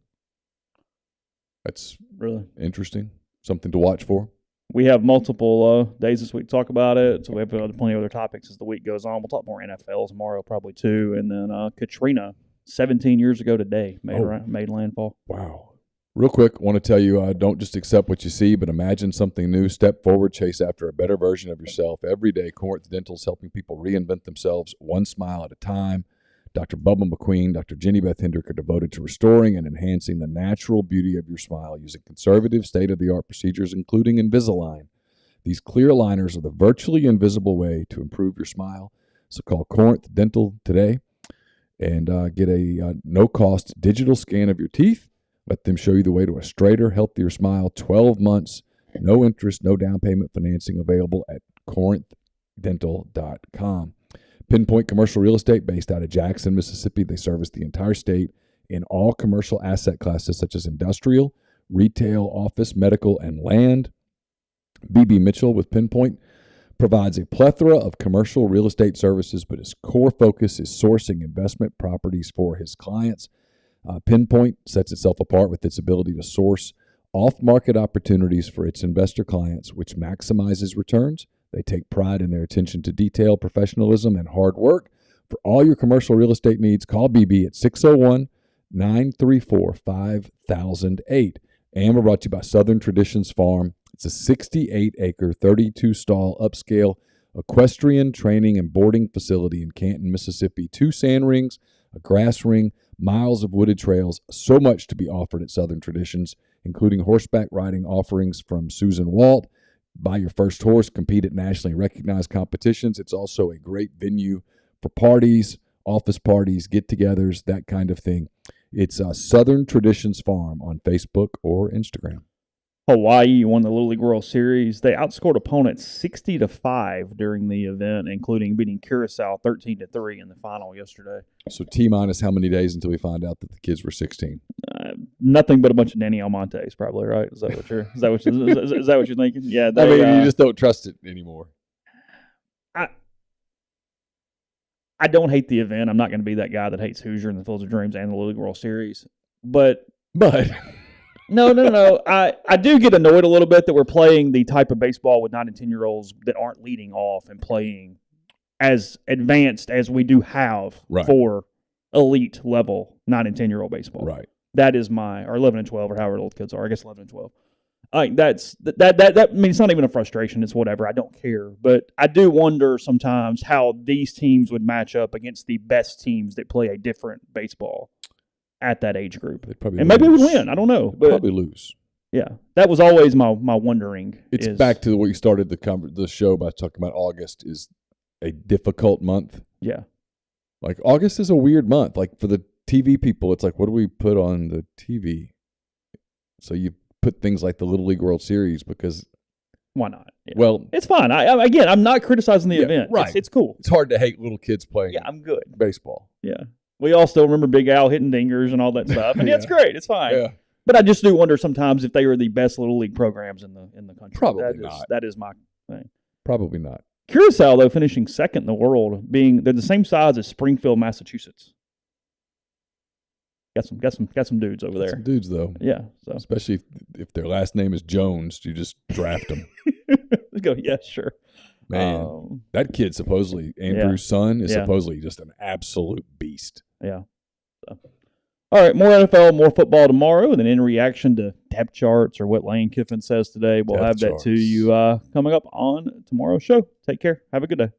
That's really interesting. Something to watch for. We have multiple days this week to talk about it, so we have plenty of other topics as the week goes on. We'll talk more NFL tomorrow, probably too. And then Katrina, 17 years ago today, made landfall. Wow. Real quick, I want to tell you, don't just accept what you see, but imagine something new. Step forward, chase after a better version of yourself. Every day, Corinth Dental is helping people reinvent themselves one smile at a time. Dr. Bubba McQueen, Dr. Jenny Beth Hendrick are devoted to restoring and enhancing the natural beauty of your smile using conservative, state-of-the-art procedures, including Invisalign. These clear aligners are the virtually invisible way to improve your smile. So call Corinth Dental today and get a no-cost digital scan of your teeth. Let them show you the way to a straighter, healthier smile. 12 months, no interest, no down payment financing available at corinthdental.com. Pinpoint Commercial Real Estate based out of Jackson, Mississippi. They service the entire state in all commercial asset classes such as industrial, retail, office, medical, and land. B.B. Mitchell with Pinpoint provides a plethora of commercial real estate services, but his core focus is sourcing investment properties for his clients. Pinpoint sets itself apart with its ability to source off-market opportunities for its investor clients, which maximizes returns. They take pride in their attention to detail, professionalism, and hard work. For all your commercial real estate needs, call BB at 601-934-5008. And we're brought to you by Southern Traditions Farm. It's a 68-acre, 32-stall upscale equestrian training and boarding facility in Canton, Mississippi. 2 sand rings, a grass ring, miles of wooded trails, so much to be offered at Southern Traditions, including horseback riding offerings from Susan Walt. Buy your first horse, compete at nationally recognized competitions. It's also a great venue for parties, office parties, get-togethers, that kind of thing. It's Southern Traditions Farm on Facebook or Instagram. Hawaii won the Little League World Series. They outscored opponents 60-5 during the event, including beating Curacao 13-3 in the final yesterday. So T-minus how many days until we find out that the kids were 16? Nothing but a bunch of Danny Almontes, probably, right? Is that what you're thinking? Yeah. I mean, you just don't trust it anymore. I don't hate the event. I'm not going to be that guy that hates Hoosier and the Fields of Dreams and the Little League World Series, but. No. I do get annoyed a little bit that we're playing the type of baseball with 9 and 10-year-olds that aren't leading off and playing as advanced as we do have for elite level 9 and 10-year-old baseball. Right. That is or 11 and 12 or however old kids are. I guess 11 and 12. That I mean, it's not even a frustration. It's whatever. I don't care. But I do wonder sometimes how these teams would match up against the best teams that play a different baseball at that age group. And maybe we would win. I don't know. But probably lose. Yeah. That was always my wondering. It's back to what you started the show by talking about. August is a difficult month. Yeah. Like August is a weird month. Like for the TV people, it's like, what do we put on the TV? So you put things like the Little League World Series because why not? Yeah. Well, it's fine. I'm not criticizing the event. Right. It's cool. It's hard to hate little kids playing. Yeah, I'm good. Baseball. Yeah. We all still remember Big Al hitting dingers and all that stuff. And it's great. It's fine. Yeah. But I just do wonder sometimes if they are the best Little League programs in the country. Probably not. That is my thing. Probably not. Curacao, though, finishing second in the world, they're the same size as Springfield, Massachusetts. Got some dudes over there. Some dudes though. Yeah. So especially if their last name is Jones, you just draft them. Let's go. Yeah, sure. Man, that kid supposedly, Andrew's son, is supposedly just an absolute beast. Yeah. So. All right, more NFL, more football tomorrow, and then in reaction to depth charts or what Lane Kiffin says today, we'll have that to you coming up on tomorrow's show. Take care. Have a good day.